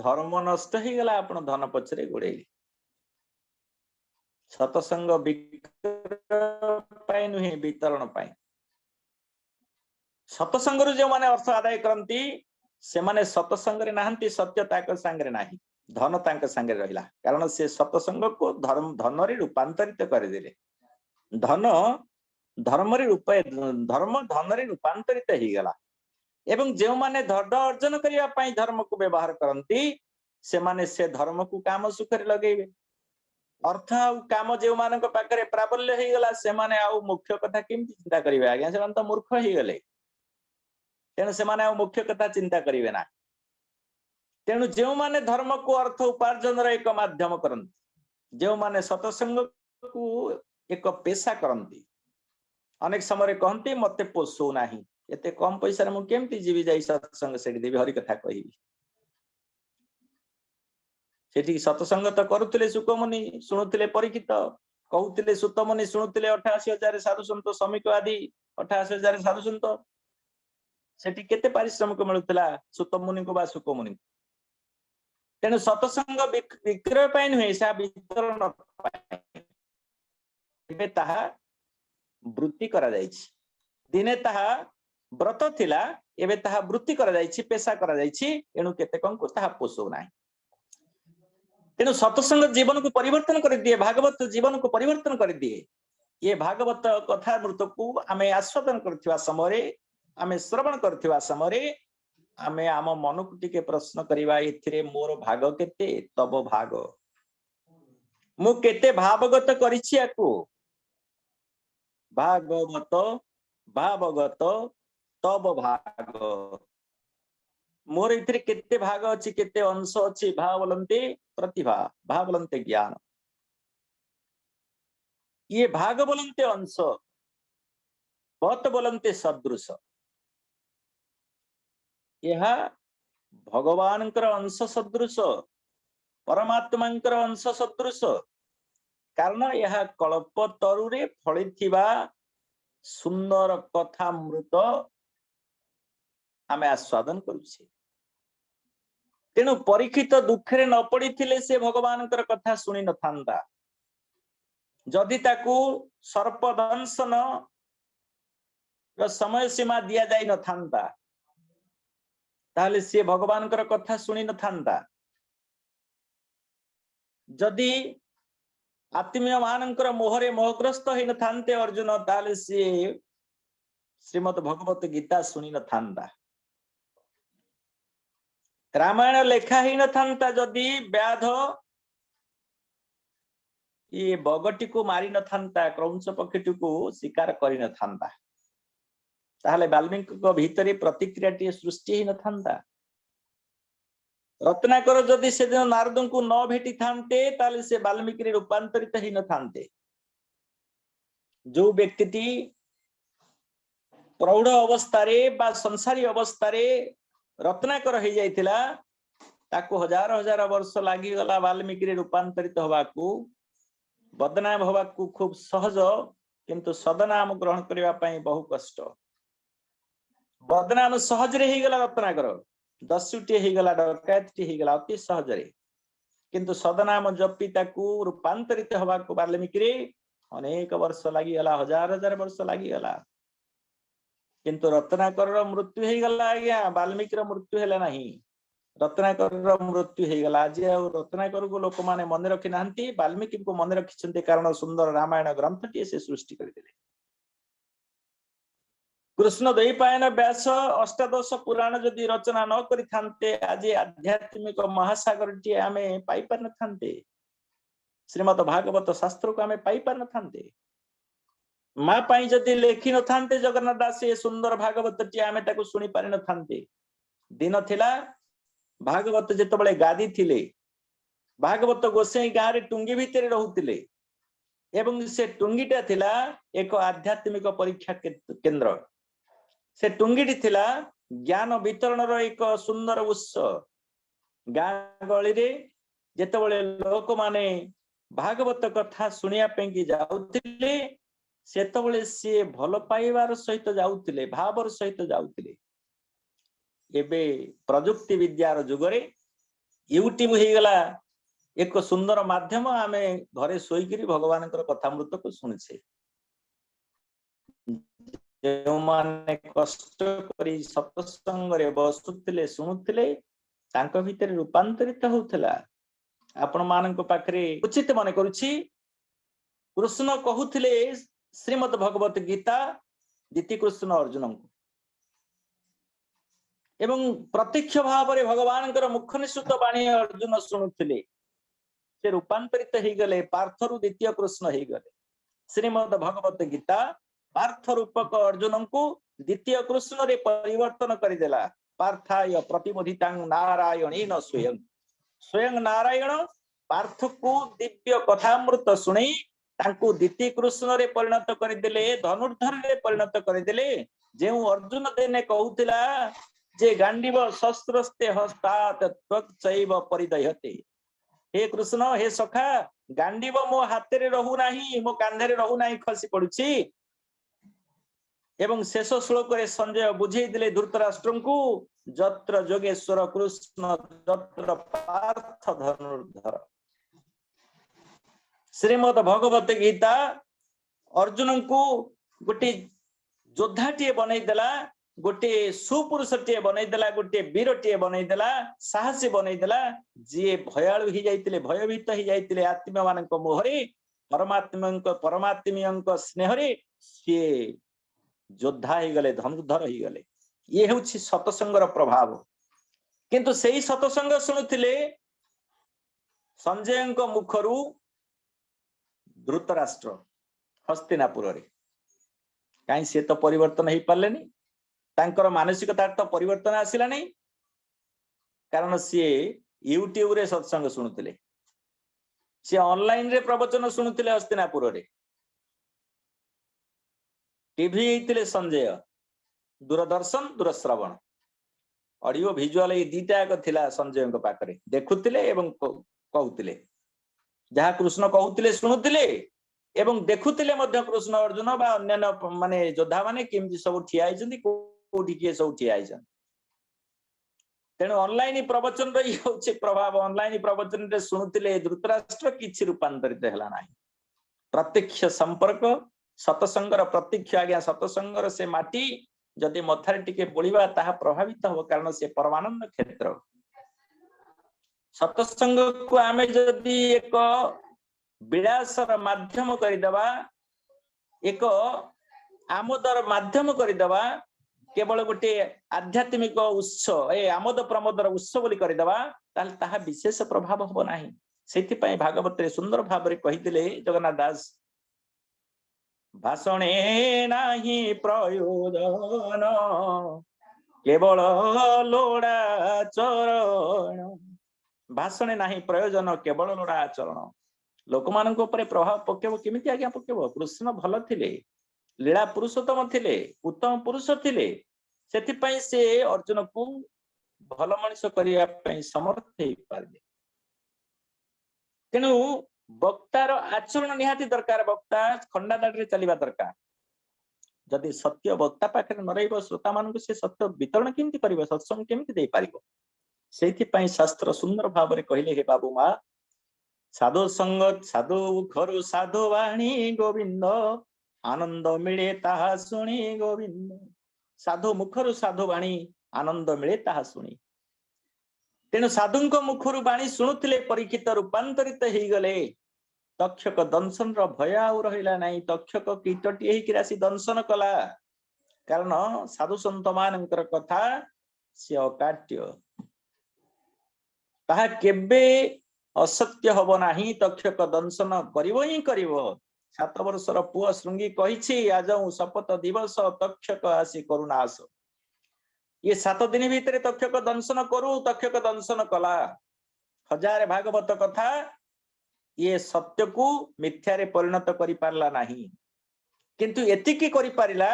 धर्म नष्ट ही गला आपण धन पछरे गोड़ेले सतसंग विक्रय नुहे वितरण पाए सतसंग रु जो माने अर्थ आदाय करंती से माने सतसंग रे नाहंती सत्य ताक संगे नाही धन तांक संगे रहिला कारण से सतसंग को धन रे रूपांतरित कर देले धन धर्म रे धर्म धन रे रूपांतरित ही गला एवं जो माने धन अर्जन करिया पाई धर्म को व्यवहार करंती से माने से धर्म को काम सुख रे लगेबे अर्थ आ काम जो मानक पाखरे प्राबल्य हे गला से माने आ मुख्य कथा केमति चिंता करिवे आज्ञा से तो मूर्ख हे गले तेणु से माने आ मुख्य कथा चिंता करिवे ना तेणु जो माने धर्म को अर्थ उपार्जन रे एक माध्यम करंती जो माने सतसंग को एक पेशा करंती अनेक समय कहती मते पोसो नाही एते कम पैसा रे मु केमति जीवी जाई सत्संग सेठी देवी हरि कथा कहिबी सेठी सत्संग तो करुथिले सुकमुनि सुनुथिले परीक्षित कहउथिले सुतमुनि सुनुथिले 88,000 साधु संत समिक आदि 88,000 साधु संत सेठी केते पारिश्रमिक मिलुथिला सुतमुनि को बा सुकमुनि तेनु सत्संग विक्रय पाई नुहे सा वितरण पाई ताहा वृत्ति करा जायछि दिने ताहा व्रत थिला एबे ताहा वृत्ति करा जायछि पेशा करा जायछि एनु केते कम को ताहा पोसो नाही तेनु सत्संग जीवन को परिवर्तन कर दिए भागवत जीवन को परिवर्तन कर दिए ये भागवत कथा मृत को आमे आस्वादन करथिवा समय आमे श्रवण करथिवा समय आमे आम मन को टिके प्रश्न करिवा एथिरे मोर भाग केते तब भाग मु केते भावगत करिछि आकु भागवत भावगत तब भाग मोर इथिरे केते भाग अछि केते अंश अछि भावलंते प्रतिभा भावलंते ज्ञान ये भाग बोलंते अंश बहुत बोलंते सदृश यह भगवानकर अंश सदृश परमात्मांकर अंश सदृश कारण यह कल्प तरुरे फलिथिबा सुंदर कथा मृत आमे आस्वादन करुछे तेणु परीक्षित दुखे न पड़ी से भगवान कथा शुणी न था जदि ताकू सर्पदंशन समय सीमा दि जाई न था ताहले से भगवान कथा शुणी न था जदि आत्मीय मानकर मोहरे मोहग्रस्त हो न थांते अर्जुन ताहले से श्रीमद भगवत गीता शुणी न था रामायण लेखा ही न था जदि व्याध ये बगटी को मारी न था क्रौंच पक्षी को शिकार करी न था ताहले वाल्मीकि को भीतर प्रतिक्रिया टी सृष्टि ही न था रत्नाकर जदि से दिन नारद को न भेटी थांते ताहले से वाल्मीकि रूपांतरित ही न थांते जो व्यक्ति प्रौढ़ अवस्था रे बा संसारी अवस्था रे रत्नाकर हो जाइथिला ताकू हजार हजार वर्ष लगी गला वाल्मीकि रूपांतरित होबाकू बदनाम होबाकू खूब सहज किंतु सदनाम ग्रहण करने पाई बहु कष्ट बदनाम सहज रे ही गला रत्नाकर दस्युटी ही गला डकैती ही गला अति सहज रे किंतु सदनाम जपी ताकू रूपांतरित होबाकू वाल्मीकि अनेक वर्ष लगी गला हजार हजार वर्ष लगी गला किंतु रत्नाकर मृत्यु हो गला आज्ञा वाल्मीकि मृत्यु है नहीं रत्नाकर मृत्यु हो गला आज रत्नाकर को लोक माने मन रखी ना वाल्मीकि को मन रखी कारण सुंदर रामायण ग्रंथटी से सृष्टि करते कृष्ण द्वैपायन व्यास अष्टादश पुराण जदि रचना न करते आज आध्यात्मिक महासागर टी आम पाई पार न श्रीमद भागवत शास्त्र को आम पाई पार न माँ पाई जदि लेखि न था जगन्नाथ दास ये सुंदर भागवत टी आम शुणी पारि न दिन थिला भागवत जिते गादी थिले भागवत गोसाई गाँव रे टुंगी भितर रहूतिले एवं से टुंगीटा थिला एक आध्यात्मिक परीक्षा केंद्र से टुंगीटी थिला ज्ञान वितरण एक सुंदर उत्स गाँ गली रे जेतेबेले लोक माने भागवत कथा सुनिया पेंकी जाउतिले सेतेबेले सी भल पाइबार सहित जाउतिले भावर सहित जाउतिले एबे प्रजुक्ति विद्यार जुगरे यूट्यूब हो गला एक सुंदर माध्यम आमे घरे सोईकरी भगवान कथामृत को शुणुचे जो माने कष्ट करी सत्संग रे बसुतिले शुणुतिले तांको भितर रूपांतरित होउतला आपण मानक पाखरे उचित मन करूछि कृष्ण कहूतिले श्रीमद् भगवत गीता दीति कृष्ण अर्जुन को एवं प्रत्यक्ष भाव में भगवान मुख निश्चित वाणी अर्जुन शुणुले से रूपांतरित हो गले पार्थरु द्वितीय कृष्ण हो गले श्रीमद् भगवत गीता पार्थ रूपक अर्जुन को द्वितीय कृष्ण रे परिवर्तन करदेला पार्थाय प्रतिबोधितां नारायणेन स्वयं स्वयं नारायण पार्थ को दिव्य कथामृत शुणी तांको द्वितीय कृष्ण रे परिणत करदेले धनुर्धर रे परिणत करदेले जे अर्जुन देने कहूतिला जे गांडीव शस्त्रस्ते हस्तात त्वक्चैव परिदह्यते हे कृष्ण हे सखा गांडीव मो हाथ रे रहू नाही मो कांधे रे रहू नाही खसी पड़ुछि एवं शेष श्लोक रे संजय बुझेई दिले धृतराष्ट्र को जत्र जोगेश्वर कृष्ण जत्र पार्थ धनुर्धर श्रीमद् भगवत गीता अर्जुन को गोटे योद्धाटीए बनई देला गोटे सुपुरुष टे बनईदेला गोटे वीर टे बनईदेला साहसी बनईदेला जी भयालु ही जाइतिले भयभीत ही जाइतिले आत्मा मानक मोहरे परमात्मियंक स्नेहरे सी योद्धा ही गले धनुर्धर ही गले ये होछि सतसंगर प्रभाव किंतु सेही सतसंग शुणुतिले संजयंक मुखरु धृतराष्ट्र हस्तिनापुर रे काई से तो परिवर्तन ही पारलेनी तांकर मानसिकता तो परिवर्तन आसिला नहीं कारण सी यूट्यूब रे सत्संग शुणुतिले सी ऑनलाइन रे प्रवचन शुणुतिले हस्तिनापुर रे टीवी हेतिले संजय दूरदर्शन दूरश्रवण ऑडियो विजुअल ये दीटा एक थिला संजय को पाखरे देखुतिले एवं कहउतिले जहा कृष्ण कहउतिले शुणुतिले एवं देखुतिले मध्य कृष्ण अर्जुन बा अन्य माने योद्धा माने केमति सब ठिया आइछन्ती कोठी के सब ठिया आइछन तेणु ऑनलाइन प्रवचन रे होछि प्रभाव ऑनलाइन प्रवचन रे शुणुतिले धृतराष्ट्र किछि रूपांतरित हला नाही प्रत्यक्ष संपर्क सतसंगर प्रत्यक्ष आज्ञा सतसंगर से माटी जदि मथारे टिके बोलिबा ताहा प्रभावित हो कारण से परमानंद क्षेत्र सतसंग को आमे जदि एक विलासर माध्यम करिदबा एक आमोदर माध्यम करिदबा केवल गोटे आध्यात्मिक उत्सव ए आमोद प्रमोदर उत्सव बोली करिदबा ताल ताहा विशेष प्रभाव हो नाही सेति पई भागवत रे सुंदर भाव रे कहिदिले जगन्नाथ दास भाषणे नाही प्रयोजन केवल लोड़ा चरण भाषणे नाही प्रयोजन केवल लोड़ा चरण लोक मान प्रभाव पकेब केमिति आज्ञा पकेब कृष्ण भल थिले लीला पुरुषोत्तम थिले उत्तम पुरुष थिले सेति पई से अर्जुन को भल मनुष्य करिया पई समर्थ हेई पारे। तेणु वक्तार आचरण निहाती दरकार। वक्ता खंडादाढ़ी चलिबा दरकार। जदि सत्य वक्ता पाखे न रहिब श्रोता मानक से सत्य वितरण केमती करिब, सत्संग केमती दे पारिब। सेथि पई शास्त्र सुंदर भाव रे कहिले हे बाबू मा साधु संगत साधु घरु साधु वाणी गोविंद आनंद मिले ताहा सुनी गोविंद। साधु मुखरु साधु वाणी आनंद मिले ताहा सुनी। तेणु साधुଙ୍କ मुखरु वाणी शुणुथिले परीक्षित रूपांतरित हेई गले। तक्षक दंशन रो भय आउ रहिला नाही। तक्षक कीटटी हेई राशि दंशन कला। कारण साधु संत मानकर कथा से अकाट्य, ताहा केबे असत्य हब नाही। तक्षक दंशन करिवो ही करिवो। 7 वर्षर पुआ श्रृंगी कहिछि आजौ शपथ दिवस तक्षक आसी करुणास। ये 7 दिन भीतर तक्षक दंशन करू। तक्षक दंशन कला। 1000 भागवत कथा ये सत्य को मिथ्या रे परिणत करि पारला नाही। किंतु एतिकी करि पारिला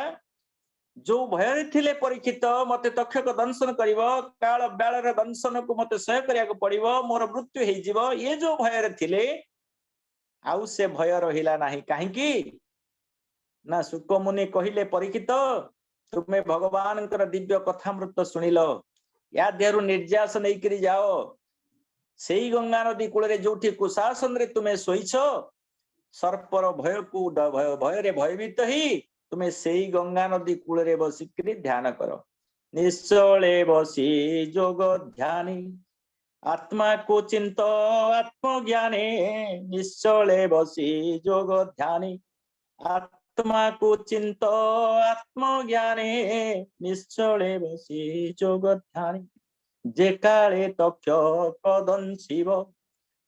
जो भय थिले परीक्षित मते तक्षक दंशन करिवो, काल बेलर दंशन को मते सह करिया को पड़िवो, मोर मृत्यु हेई जिवो, ये जो भय रे थिले आउ से भय रहिला नाही। काहेकि ना सुक मुनि कहिले परीक्षित तुमे भगवान दिव्य कथामृत शुणिल, या देहरु निर्यास नहीं करी जाओ। सेई गंगा नदी कूल रे जोठी कुशासन रे तुमे सोईछ, सर्पर भय को भय रे भयभीत ही तुमे सेई गंगा नदी कूल रे बसिकरी ध्यान करो। निश्चले बसी जोग ध्यानी आत्मा को चिंत आत्मज्ञाने। निश्चले बसी जोग ध्यानी आत्मा को चिंत आत्मज्ञाने। निश्चले बसी जोग ध्यानी जे काले तक्षक दंशिव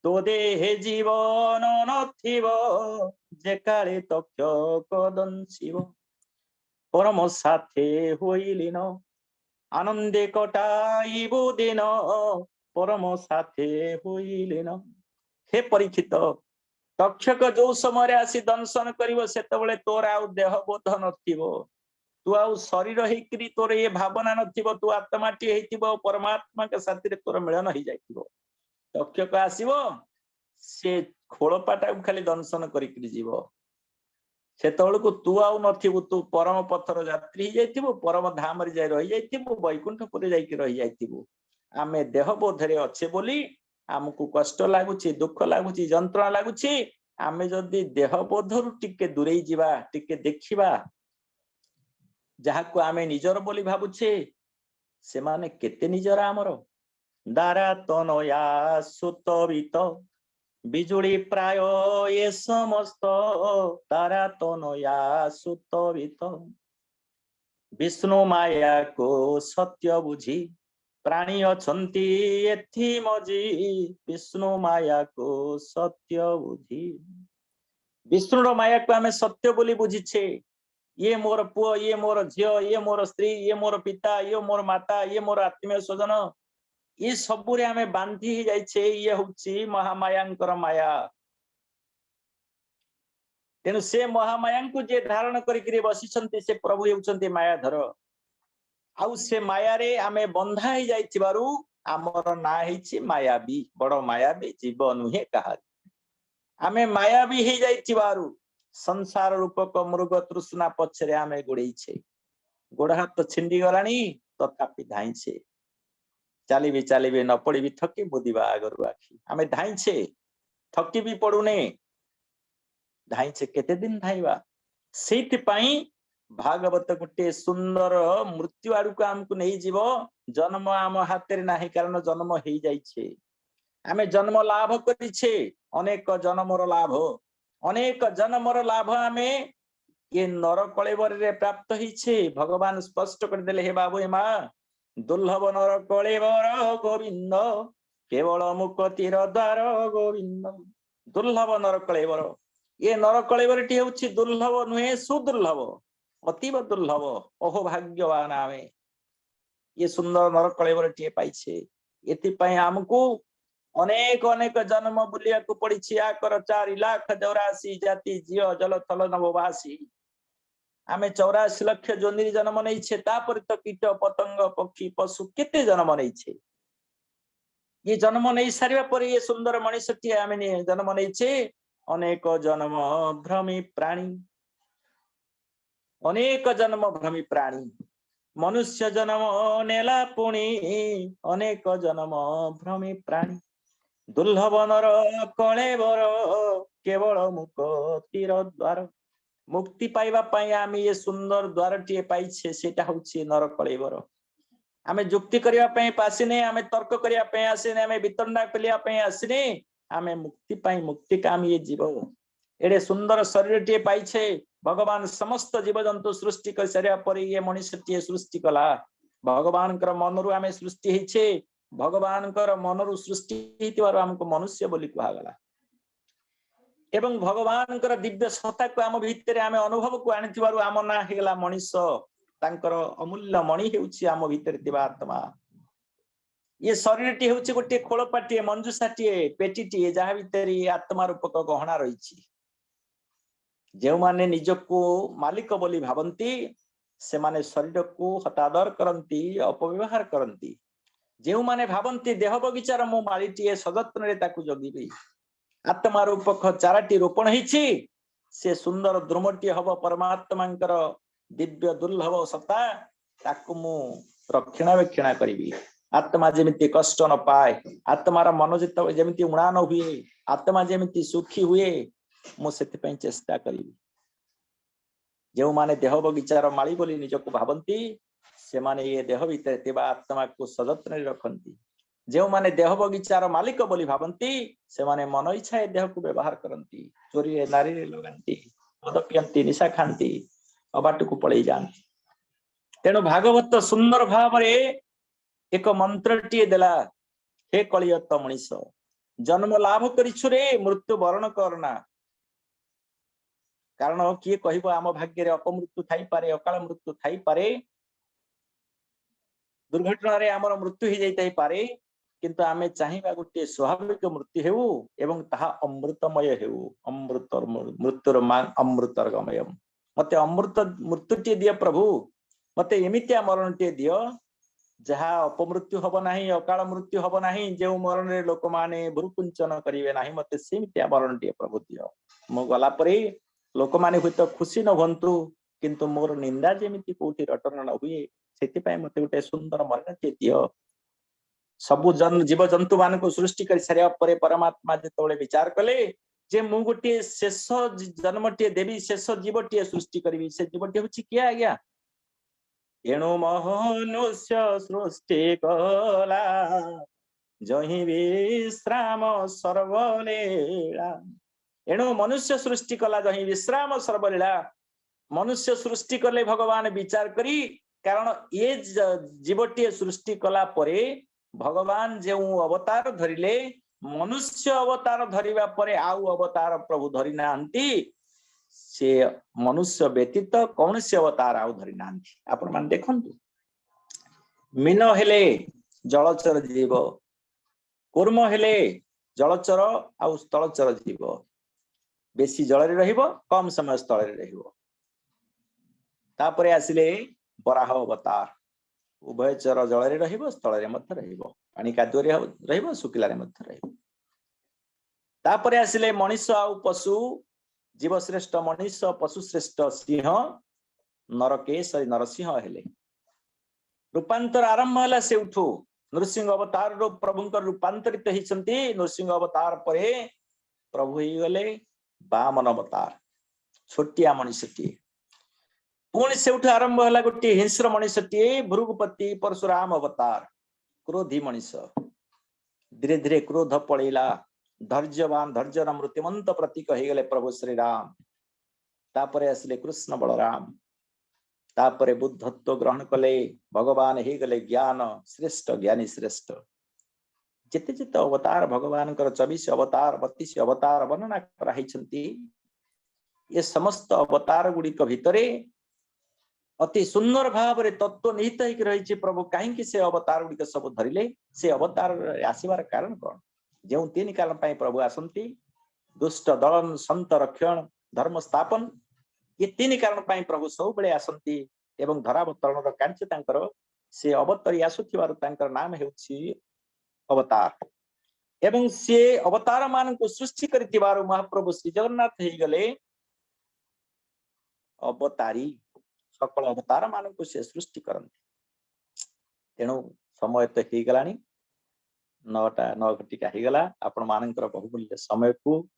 तो देहे जीवन नथिव। जे काले तक्षक दंशिव परम साथे होइलिन आनंदे कटाइबो दिन। परम साथे होइलिन। हे परीक्षित तक्षक जो समय आसी दंशन करिवो सेतबेले तोर आउ देह बोध नथिवो। तू आउ शरीर हेकरी तोर ये भावना नथिवो। तू आत्माटी हेतिबो, परमात्मा के साथी तोर मिलन हो जाइतिबो। तक्षक आसीबो से खोलपाटा खाली दंशन करिकरी जीवो। सेतबेलको तू आउ नथिबो। तू परम पथर यात्री हो जाइतिबो, परम धाम रे जाय रहि जाइतिबो, वैकुंठपुर जाइकी रहि जाइतिबो। आमे देह बोधरे अच्छे बोली आमको कष्ट लागुची, दुख लागुची, जंत्रणा लागुची। आमे जदि देह बोधरु टिके दूरे जीवा, टिके देखिबा जहाको आमे निजर बोली भाबुछे से माने केते निजर आमर। दारा तनया सुतवित बिजुली प्राय ये समस्त। तारा तनया सुतवित विष्णु माया को सत्य बुझी प्राणी अछंती एथि मजी। विष्णु माया को सत्य बुझी विष्णु माया को आमे सत्य बोली बुझीछे। ये मोर पुओ, ये मोर झियो, ये मोर स्त्री, ये मोर पिता, ये मोर माता, ये मोर आत्मीय स्वजन, ये सबुरे आमे बांधी ही जाइछे। ये होछि महामायांकर माया। तेणु से महामाया को जे धारण करिकरी बसिछन्ति से प्रभु हेउछन्ति मायाधर। आउ से माया रे आमे बंधा ही जाइथिबारु आमर ना हेछि मायावी। बड़ मायावी जीव नुहे कहा। आमे मायावी ही जाइथिबारु संसार रूपक मृग तृष्णा पछरे आमे गोड़ेइछे। गोड़ हाथ छिंडी गलानी तथापि धाइछे। चालिबे चालिबे न पड़िबी थकी बुदिबा आगरु आखी। आमे धाइछे, थकी भी पड़ुने, धाइछे केते दिन धाइबा। सेति पई भागवत गोटे सुंदर मृत्यु आड़ू को आमको नहीं जीव। जन्म आम हाथ में नाही, कारण जन्म हो जाइछे। आमे जन्म लाभ करिछे, अनेक जन्मर लाभ, अनेक जन्मर लाभ आमे ये नर कलेवर रे प्राप्त हिछे। भगवान स्पष्ट कर देले हे बाबू एमा दुर्लभ नर कलेवर गोविंद केवल मुक्तिर द्वार गोविंद। दुर्लभ नर कलेवर, ये नर कलेवर टी होछि दुर्लभ नुहे, सुदुर्लभ, अतीव दुर्लभ, अहो भाग्यवान आमे ये सुंदर नर कलेवर टी पाइछे। एति आमको अनेक अनेक जन्म बुलिया को पड़ी। 4 लाख 84 जाति जीव जल थल नभवासी आमे 84 लाख जोनि जन्म नैछे तापर तो कीट पतंग पक्षी पशु केते जन्म नैछे ये जन्म नहीं सारिबा पर ये सुंदर मनुष्यटी आमे जन्म नैछे अनेक जन्म भ्रमी प्राणी अनेक जन्म भ्रमी प्राणी मनुष्य जन्म नेला पुणी अनेक जन्म भ्रमी प्राणी दुर्लभ नर कलेवर केवल मुक्तिर द्वार मुक्ति पाइबा पाई आमे ये सुंदर द्वार टीए पाइछे सेटा होछि नर कलेवर आमे जुक्ति करिया पई पासिने आमे तर्क करिया पई आसिने आमे वितंडा कलिया पई आसिने आमे मुक्ति पाई मुक्ति काम ये जीव एडे सुंदर शरीर टीए पाइछे भगवान समस्त जीव जंतु सृष्टि कर सारिया पर ये मनुष्य टीए सृष्टि कला भगवान कर मनरु आमे सृष्टि हिचे भगवान कर मनरु सृष्टि हितिवार हमको मनुष्य बोली कहा गला एवं भगवान कर दिव्य सत्ता को आम भितर आमे अनुभव को आनिथिवारु आम ना हेला मनुष्य तांकर अमूल्य मणि हेउछि आम भितर दिवा आत्मा ये शरीर टी हेउछि गोटे खोलपाटी मंजुषाटी पेटीटी जहाँ भितर आत्मा रूपक गहना रही जो माने निजको मालिक बोली भावंती से माने शरीर को हतादर करती अपव्यवहार करती जो माने भावंती देह बगीचार मो मालीटीए सजत्न रे ताकू जगिबी आत्मा रूपक चाराटी रोपण हिछि से सुंदर द्रुमटी हब परमात्मांकर दिव्य दुर्लभ सत्ता ताकू मु रक्षणावेक्षणा करिबी आत्मा जेमिति कष्ट न पाए आत्मार मन जेमिति उणा न हुए आत्मा जेमिति सुखी हुए मु सेति चेष्टा करी जो माने देह बगीचार माली बोली निजको भावंती से माने ये देह भीतर थिबा आत्मा को सजत्न रखंती जो माने देह बगीचार मालिक बोली भावंती से माने मन इच्छा देह को व्यवहार करती चोरी रे नारी रे लगांती मद पियंती निशा खांती अबाट को पळई जांती तेणु भागवत सुंदर भाव रे एक मंत्रटीए देला हे कलियत मनीष जन्म लाभ करिछु रे मृत्यु वरण करना कारण किए कहबो आम भाग्य रे अपमृत्यु थाई पारे अकाल मृत्यु थाई पारे दुर्घटना रे आमर मृत्यु ही जाई पारे किंतु आमे चाहिबा गोटे स्वाभाविक मृत्यु हेउ एवं ताहा अमृतमय हेउ अमृत मृत्युर मान अमृतर्गमय मते अमृत मृत्युटी दिय प्रभु मते एमितिया मरणटी दिय जहा अपमृत्यु हब नाही अकाल मृत्यु हब नाही जे मरण रे लोक माने भुरुकुंचन करिवे नाही मते सेमितिया मरणटी प्रभु दिय मो गला परे लोक माने हुत खुशी न भंतु किंतु मोर निंदा जेमिति कोठी रटन न हुए सेति पय मते गोटे सुंदर मरणटी दिय सबु जन जीव जंतु मान को सृष्टि कर सारिया परे परमात्मा जेतोले विचार कले जे मु गोटे शेष जन्मटी देवी शेष जीवटी सृष्टि करबी से जीवटी होछि किया आज्ञा एणु मनुष्य सृष्टि कला जहि विश्राम सर्वलीला एणु मनुष्य सृष्टि कला जहि विश्राम सर्वलीला मनुष्य सृष्टि कले भगवान विचार करी कारण ये जीवटी सृष्टि कला परे भगवान जो अवतार धरिले मनुष्य अवतार धरिबा परे आउ अवतार प्रभु धरि नांती से मनुष्य व्यतीत कौन से अवतार आउ धरि नांती आपण मान देखंतु मीन हेले जलचर जीव कूर्म हेले जलचर आउ स्थलचर जीव बेसी जल रे रहिबो कम समय स्थल रे रहिबो तापरे आसिले बराह अवतार उभयचर जल रे रहिबो स्थल रे मध्य रहिबो पानी कादुओ रे रहिबो सुकिला रे मध्य रहिबो तापरे आसिले मनुष्य आउ पशु जीव श्रेष्ठ मनुष्य पशु श्रेष्ठ सिंह नरकेशरी नरसिंह हेले रूपांतर आरंभ होला से उठू नृसिंह अवतार रो प्रभुंकर रूपांतरित हिचंती नृसिंह अवतार परे प्रभु ही गले वामन अवतार छोटिया मनुष्यटी पुणी से उठ आरंभ होला गोटे हिंस्र मनुष्यटी भृगुपति परशुराम अवतार क्रोधी मनुष्य धीरे धीरे क्रोध पड़ेला धैर्यवान धैर्यर मृत्युमंत प्रतीक हो गले प्रभु श्री राम तापरे आसिले कृष्ण बलराम तापरे बुद्धत्व ग्रहण कले भगवान हो गले ज्ञान श्रेष्ठ ज्ञानी श्रेष्ठ जेते जेते अवतार भगवान 24 अवतार 32 अवतार वर्णना कराइछंती ये समस्त अवतार गुड़िक भितरे अति सुंदर भाव रे तत्व निहित होकर रही प्रभु कहीं से अवतार गुड़िक सब धरिले से अवतार आसबार कारण कौन जो 3 काल प्रभु आसंती दुष्ट दलन संत रक्षण धर्म स्थापन ये तीन कारण पाई प्रभु सब बेले आसंती एवं धरावतरण कार्य तांकर से अवतरी आसुथिबार तांकर नाम हेउछि अवतार एवं से अवतार मान को सृष्टि करितिबार महाप्रभु श्री जगन्नाथ हे गले अवतारी सकल अवतार मान को से सृष्टि करंती तेणु समय तो हे गलानी 9 घटिका हे गला आपण मानकर बहुमूल्य समय को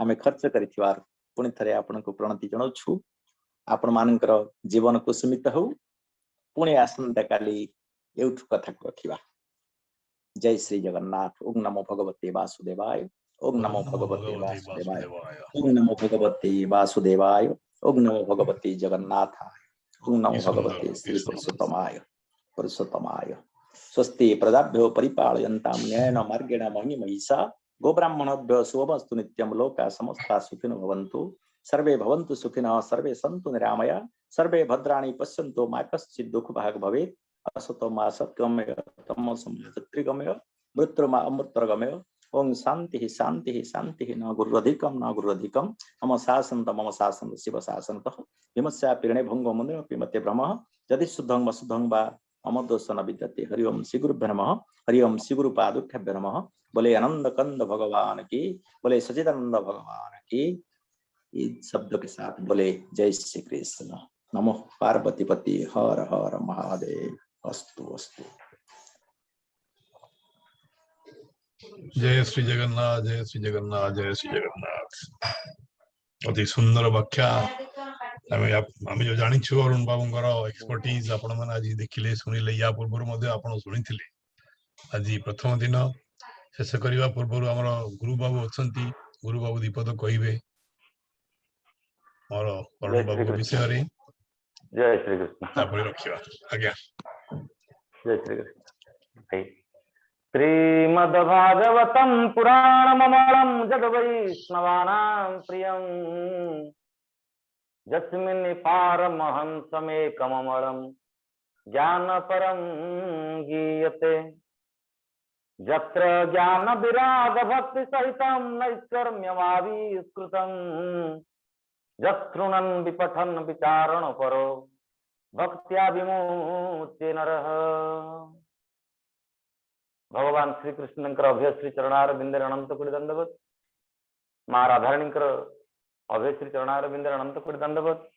आमे खर्च करितिबार पुणी थरे आपण को प्रणति जणाउछु आपण मानकर जीवन कुसुमित हो पुणे आसंता काली एउठ कथा रखिबा। जय श्री जगन्नाथ। ओम नमो भगवते वासुदेवाय। ओम नमो भगवते वासुदेवाय। ओम नमो भगवते वासुदेवाय। ओम नमो भगवते जगन्नाथाय। ओम नमो भगवते श्री पुरुषोत्तमाय। स्वस्ति प्रजाभ्यो परिपालयन्तां न्यायेन मार्गेण महिषा गोब्राह्मणभ्यो शुभमस्तु नित्यं लोका समस्ता सुखिनो भवन्तु सर्वे भवन्तु सुखिनः सर्वे सन्तु निरामया सर्वे भद्राणि पश्यन्तु मा कश्चित् दुःखभाग् भवेत् असतो मा सत्गमय तमसो मा ज्योतिर्गमय मृत्युर्मा अमृतर्गमय। ओम शांति शांति शांति न गुरुरधिकम मम शासन शिव शासनतः विमस्या पिरणे भंगो मुनिर पिमते भ्रमः यदि शुद्धं वसुद्धं वा मम दोष न विद्यते। हरि ओम श्री गुरुभ्यो नमः। हरि ओम श्री गुरु पादुभ्यो नमः। बोले आनंद कंद भगवान की। बोले सच्चिदानंद भगवान की। इस शब्द के साथ बोले जय श्री कृष्ण। नमो पार्वती पति हर हर महादेव। अस्तु अस्तु। जय श्री जगन्नाथ जय श्री जगन्नाथ जय श्री जगन्नाथ। अति सुंदर व्याख्या आम जो जानी अरुण बाबूंकर एक्सपर्टीज आपण मैंने आज देखिले सुनिले या पूर्व आपण शुणी आज प्रथम दिन शेष करने पूर्व आम गुरु बाबू अच्छा गुरु बाबू दीपद कहे मोर अरुण बाबू विषय जय श्री कृष्ण रखा आज्ञा। जय श्री कृष्ण भाई। श्रीमद्भागवतं पुराणममलं जगवैष्णवानां प्रियं यस्मिन् पारमहंसमेकममलं ज्ञानपरं गीयते यत्र ज्ञानविरागभक्तिसहितं नैष्कर्म्यमाविष्कृतं यत्शृणन् विपठन् विचारणपरो भक्त्या विमुच्य नरः। भगवान श्री कृष्ण अभय श्री चरणार बिंदर अनंत कोटि दंडवत। माँ राधाराणी अभय श्री चरणार बिंदर अनंत कोटि दंडवत।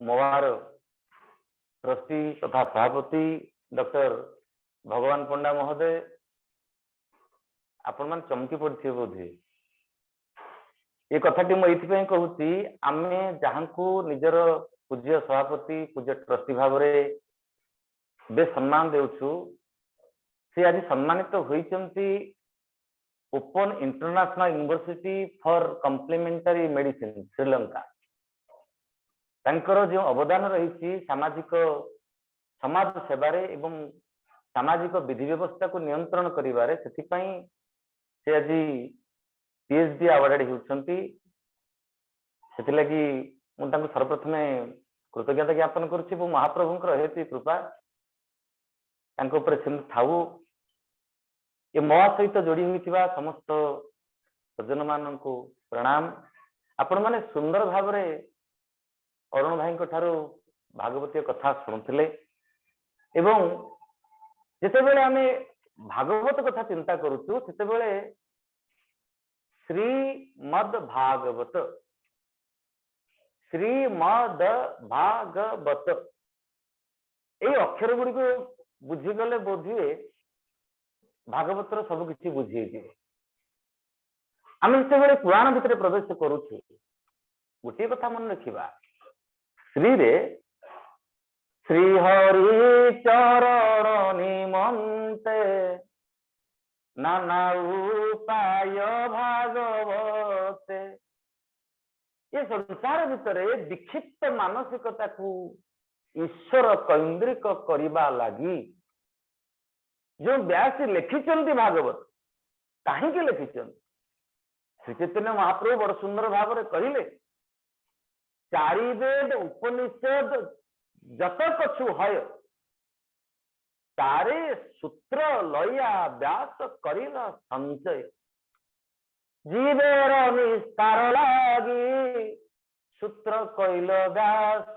मोवार ट्रस्टी तथा सभापति डॉक्टर भगवान पंडा महोदय आपण मान चमकी पड़े बोधे ये कथाटी मुझे कहूँ आमे जहाँ को निजर पूज्य सभापति पूज्य ट्रस्टी भाव बे सम्मान देउछु से आज सम्मानित होइचंती open international university for complementary medicine Sri Lanka. तांकर जो अवदान रही सामाजिक समाज सेवारे एवं सामाजिक विधि व्यवस्था को नियंत्रण करिवारे से आज पीएचडी अवार्ड होउछंती। सेतिलागी मु तांको सर्वप्रथमे कृतज्ञता ज्ञापन करुछि। महाप्रभुंकर हेतु कृपा तांको ऊपर सिंध थाऊ। ये मोह सहित जोड़ी होइतिबा समस्त सज्जन मान को प्रणाम। आपण माने सुंदर भाव रे अरुण भाई ठारू भागवतीय कथा शुणुथिले एवं जेतेबेले आमे भागवत कथा चिंता करूछु सेतेबेले श्रीमद् भागवत ये अक्षर गुड़ी को बुझीगले बोधे भागवतर सब किसी बुझे। आम जिते पुराण भितर प्रवेश करुछु गोटे कथा मन रखा श्री रे श्रीहरि चरण निमंते नाना उपाय भागवते। ये संसार भितर विक्षिप्त मानसिकता को ईश्वर कैंद्रिक करने लगी जो व्यास लिखिं भागवत कहीं लिखिं श्री चैतन्य महाप्रभु बड़ सुंदर भाव में कहले चारि वेद उपनिषद जत कछु हय तारे सूत्र लया व्यास करिला संचय जीवेर निस्तार लागी सूत्र कइल व्यास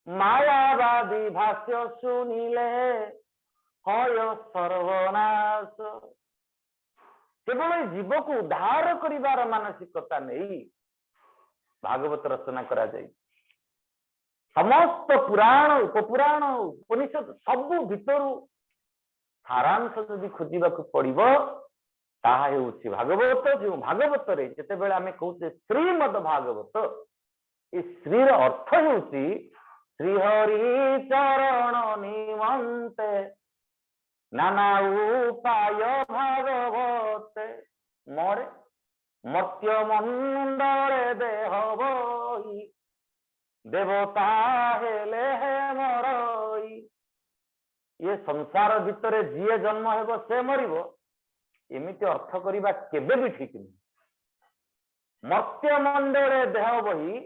मायावादी भाष्य सुनिले हय सर्वनाश केवल जीव को उद्धार करिवार मानसिकता नहीं भागवत रचना करा जाए समस्त पुराण उपपुराण उपनिषद सबु भितरु सारांश जदि खोजिबा को पड़िबो ताहा हेउछि भागवत जो भागवत रे जेतेबेले आमे कहूचे श्रीमद भागवत ए श्री र अर्थ हेउछि श्री हरि चरण निमंते नाना उपाय भागवत मोरे मर्त्य मंडले देह बही देवता हेले हे मरई ये संसार भितर जीए जन्म हेबो से मरिबो एमिति अर्थ करिबा केबे भी ठीक नहीं मर्त्य मंडले देह बही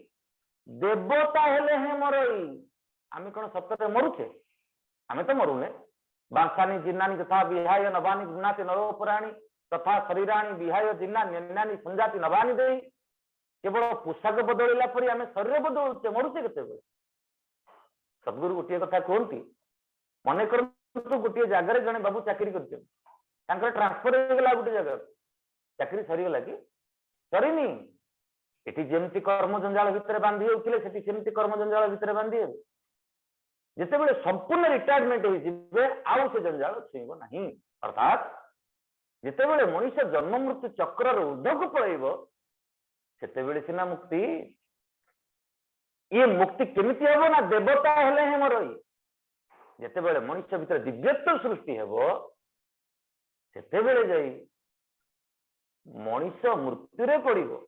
देवता हेले हे मरई आमे कोन सत्यते मरुछे आमे तो मरुने बांसानी जिन्नानी तथा विहाय नवानी गुणाति नरोपराणी तथा शरीराणी विहाय जिन्नानी अन्यानी संजाति नवानी देई केवल पोशाक बदलैला परि आमे शरीर बदलुचे मरुचे केतेबेले सद्गुरु गोटे कथा कहती मन कर गोटे जगार जड़े बाबू चाकरी कर ट्रांसफर हो गला गोटे जगह चाकरी सरीगला कि सरीनी एटी जेमती कर्म जंजाल भितर बांधी होउथिले सेटी सेमती कर्म जंजाल भितर बांधी हेबे जेतेबेले संपूर्ण रिटायरमेंट होई जिबे आउ से जंजाल छुइबो नाही अर्थात जेतेबेले मनुष्य जन्म मृत्यु चक्र रो उर्ध्वक पळैबो सेतेबेले सिना मुक्ति ये मुक्ति केमिति हेबो ना देवता हेले हे मरई जेतेबेले मनुष्य भितर दिव्यत्व सृष्टि हेबो सेतेबेले जाई मनुष्य मृत्यु रे पड़िबो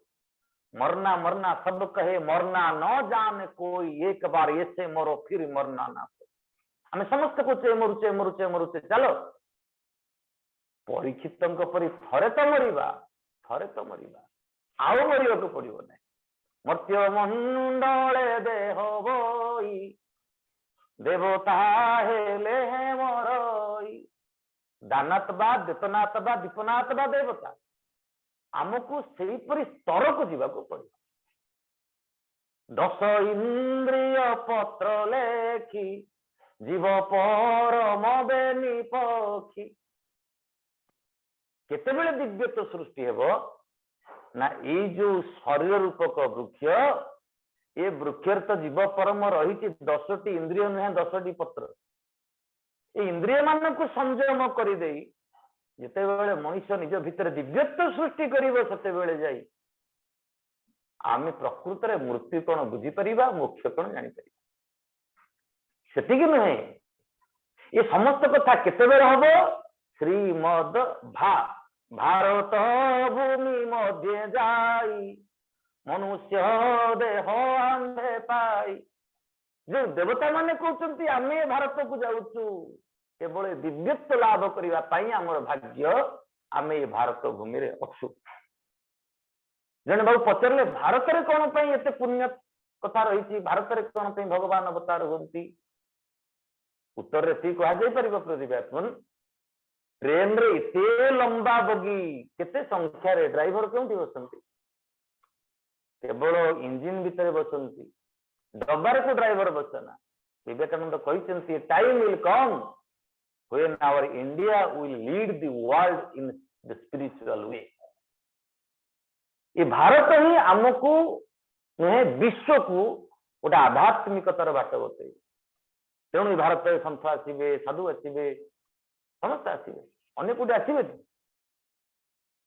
मरना मरना सब कहे मरना न जाने कोई एक बार ऐसे मरो फिर मरना ना हमें समस्त को मरुचे मरुचे मरुचे चलो परीक्षित परी थरे तो मरिबा आउ मरिबा को पड़िबो नै मर्त्य मंडले देह बही देवता हेले हे मरई दानात बा देतनात बा दीपनाथ बा देवता आमको से स्तर को जीवा को पड़े 10 इंद्रिय पत्र लेखी जीव परम बेनी पक्षी केतेबेले दिव्यत्व सृष्टि हेबो ना ये जो शरीर रूपक वृक्ष ये वृक्षर तो जीव परम रही 10टी इंद्रिय नुहे 10टी पत्र ये इंद्रिय मान को संयम कर जितेबेले मनुष्य निज भितर दिव्यत्व सृष्टि करिवो सेतेबेले जाई आमे प्रकृत रे मृत्यु कोन बुझी परिबा मोक्ष कोन जानि परिबा सेतिकि नहे ये समस्त कथा केतेबेले हबो श्रीमद भारत भूमि मध्य जाई मनुष्य देह आंधे पाई जो देवता माने कहउचंती आमे भारत को जाउचू केवल दिव्यत्व लाभ करने आमर भाग्य आम ये भारत भूमि रे अच्छु जने बाबू पचारे भारत रे कौन पे एते पुण्य कथा रही भारत रे कौन पे भगवान अवतार होती उत्तर रे कह जापर प्रतिभात्मन ट्रेन रे इते लंबा बगी केते संख्या रे ड्राइवर क्योंटी बसंती केवल इंजिन भीतर बसंती डब्बार को ड्राइवर बसना विवेकानंद कहते time will come when our India will lead the world in the spiritual way ये भारत ही आमको नुहे विश्व को गोटे आध्यात्मिकतार बाट बते तेणु भारत सन्थ आसवे साधु आसवे समस्त आसवे अनेक गोटे आसवे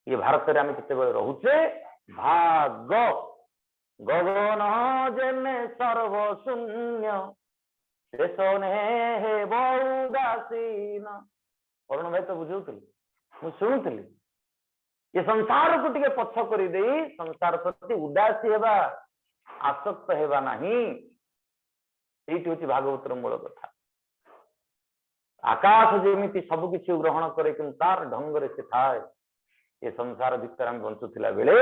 ये भारत में आम केते रोचे भाग गगन जेने सर्वशून्य हे बहुदासीन अरुण भाई तो बुझौली मु शुणुली ये संसार को टिके पछ कर संसार प्रति उदासी हेबा आसक्त हेबा नहीं एठी होची भागवतर मूल कथा आकाश जेमिति सब किछि ग्रहण करे कि तार ढंग रे से थाए ये संसार भीतर हम बंचुथिला बेले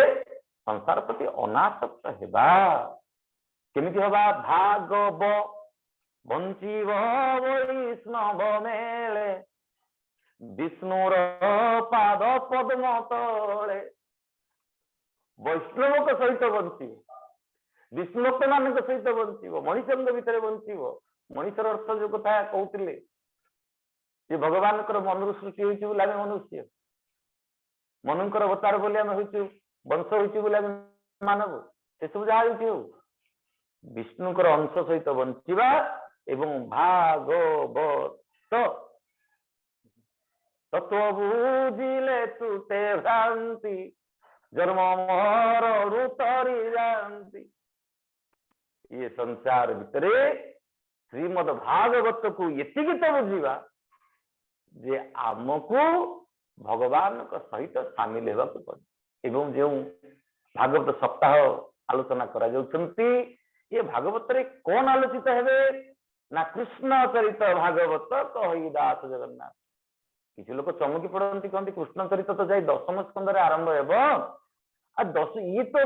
संसार प्रति अनासक्त हेबा केमिति हेबा भागव बंचीव वैष्णव मेले विष्णुर पाद पद्म तले वैष्णव सहित बंची विष्णुभक्त मान सहित बंचीव मनीष भितर बंचीव मनीषर अर्थ जो कथा कहते जे भगवान मन सृष्टि होती मनुष्य मनुकर अवतार बोली आम वंश हो मानव से सब जहाँ हो विष्णुकर अंश सहित बंचीवा एवं भागवत तत्व बुझिले तुटे भ्रांति जन्म मर तरी जानती ये संसार भितर श्रीमद भागवत को एतिक तो बुझीवा जे आमको भगवान सहित सामिल होगा पड़े एवं जो भागवत सप्ताह आलोचना करा जाउछंती ये भागवत रे कौन आलोचित हेबे ना कृष्ण चरित भागवत कहि दास जगन्नाथ किसी लोग चमकी पड़ती कहते कृष्ण चरित तो जाई 10म स्कंदरे आरंभ हेबो आ 10 ये तो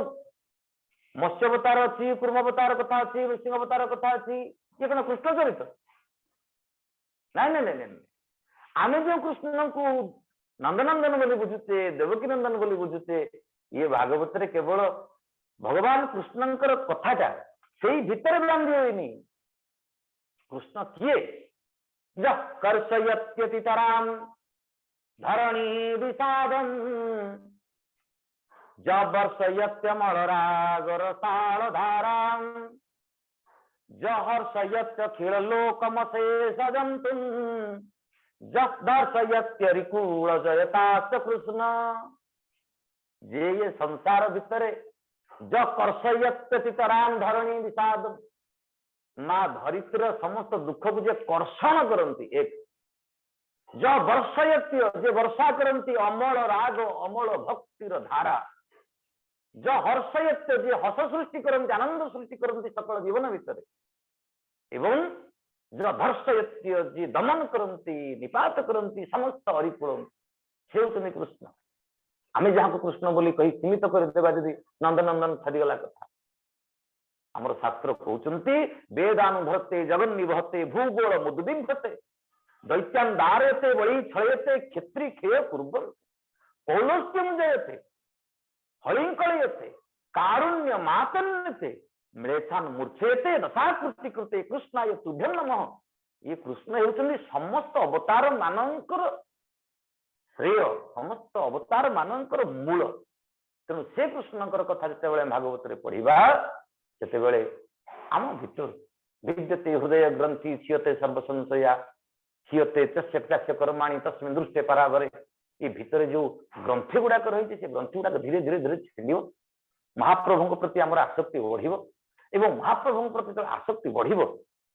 मत्स्य अवतार अच्छी कूर्म अवतार कथा अच्छी नृसिंह अवतार कथा अच्छी ये कौन कृष्ण चरित नहीं नहीं नहीं आम जो कृष्ण को नंदनंदन बोली बुझुचे देवकी नंदन बोली बुझुचे ये भागवत रे केवल भगवान कृष्णंकर कथाटा से भितर बांधी हुई कृष्ण किए कर्षयत्यतितराम धरणी विषादम जर्षयत्यमरागर साल धाराम जहर्षयत्यखिल लोकमशेष जंतुम दर्शयत्यरिकूल जयताश्च कृष्ण जे ये संसार भितर ज कर्षयत्यतितराम धरणी विषाद माँ धरित्र समस्त दुख को जे कर्षण करती एक ज वर्षयत्य जे वर्षा करती अमल राग अमल भक्तिर धारा ज हर्षयत्य जे हस सृष्टि करती आनंद सृष्टि करती सकल जीवन भितर एवं जो धर्षयत्य जी दमन करती निपात करती समस्त हरिपुर से होती कृष्ण आम जहाँ को कृष्ण बोली कही सीमित करदेवा जदि नंदनंदन छाड़गला कथा आमर शास्त्र कहते वेदानुभते जगन्निभते भूगोल मुद्बिंभते दैत्यान दारयते बलि छयते क्षत्रि खेय पूर्व पौलस्त्यम जयते हलिंकलयते कारुण्य मातन्यते म्लेच्छान मूर्छेते दशाकृति कृते कृष्णाय तुभ्यं नमः ये कृष्ण होउछन्ति समस्त अवतार मानकर श्रेय समस्त अवतार मानकर मूल तेणु से कृष्णकर कथा जिते भागवत रे पढ़िबा सेते आम भितर विद्यते हृदय ग्रंथि क्षीयते सर्व संशया क्षीयते तस्य तस्य कर्माणि तस्मिन् दृष्टे परावरे ये भितर जो ग्रंथि गुड़ाक रही से ग्रंथि गुड़ाक धीरे धीरे धीरे छिंडिव महाप्रभु प्रति आमर आसक्ति बढ़िव एवं महाप्रभु प्रति जो आसक्ति बढ़िव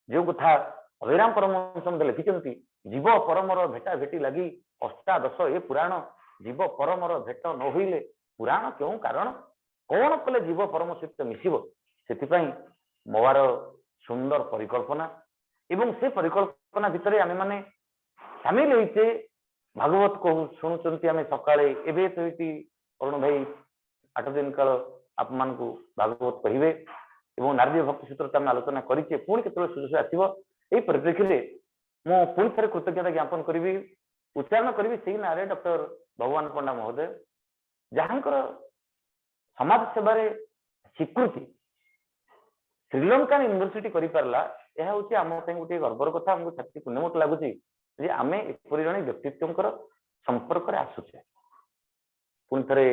जो कथा अभिराम परमहंस लिखिंट जीव परमर भेटा भेटी लगी अष्टादश ये पुराण जीव परमर भेट न होइले पुराण क्यों कारण कौन कले जीव परम सहित मिसिब से मोवार सुंदर परिकल्पना एवं से परिकल्पना भितर आमे माने सामिल होइछे भागवत को शुणुचंती आमे सकाळे एबे तो अरुण भाई 8 दिन काल आप मान को भागवत कहिबे एवं नारदीय भक्ति सूत्र आम आलोचना करिछे पुणी केतବେଳେ सुजोग आसीबो एई परिप्रेक्षी मु पुणी थरे कृतज्ञता ज्ञापन करिवि उच्चारण करिवि सेई नारे डॉक्टर भगवान पंडा महोदय जहांकर समाज सेवारे स्वीकृति श्रीलंका यूनिवर्सिटी करि पारला यह होची आम पे गोटे गर्वर कथा हमको छाती पुण्यमत लागुची जे आमे एपरि जणे व्यक्तित्वकर संपर्क रे आसुचे पुणी थरे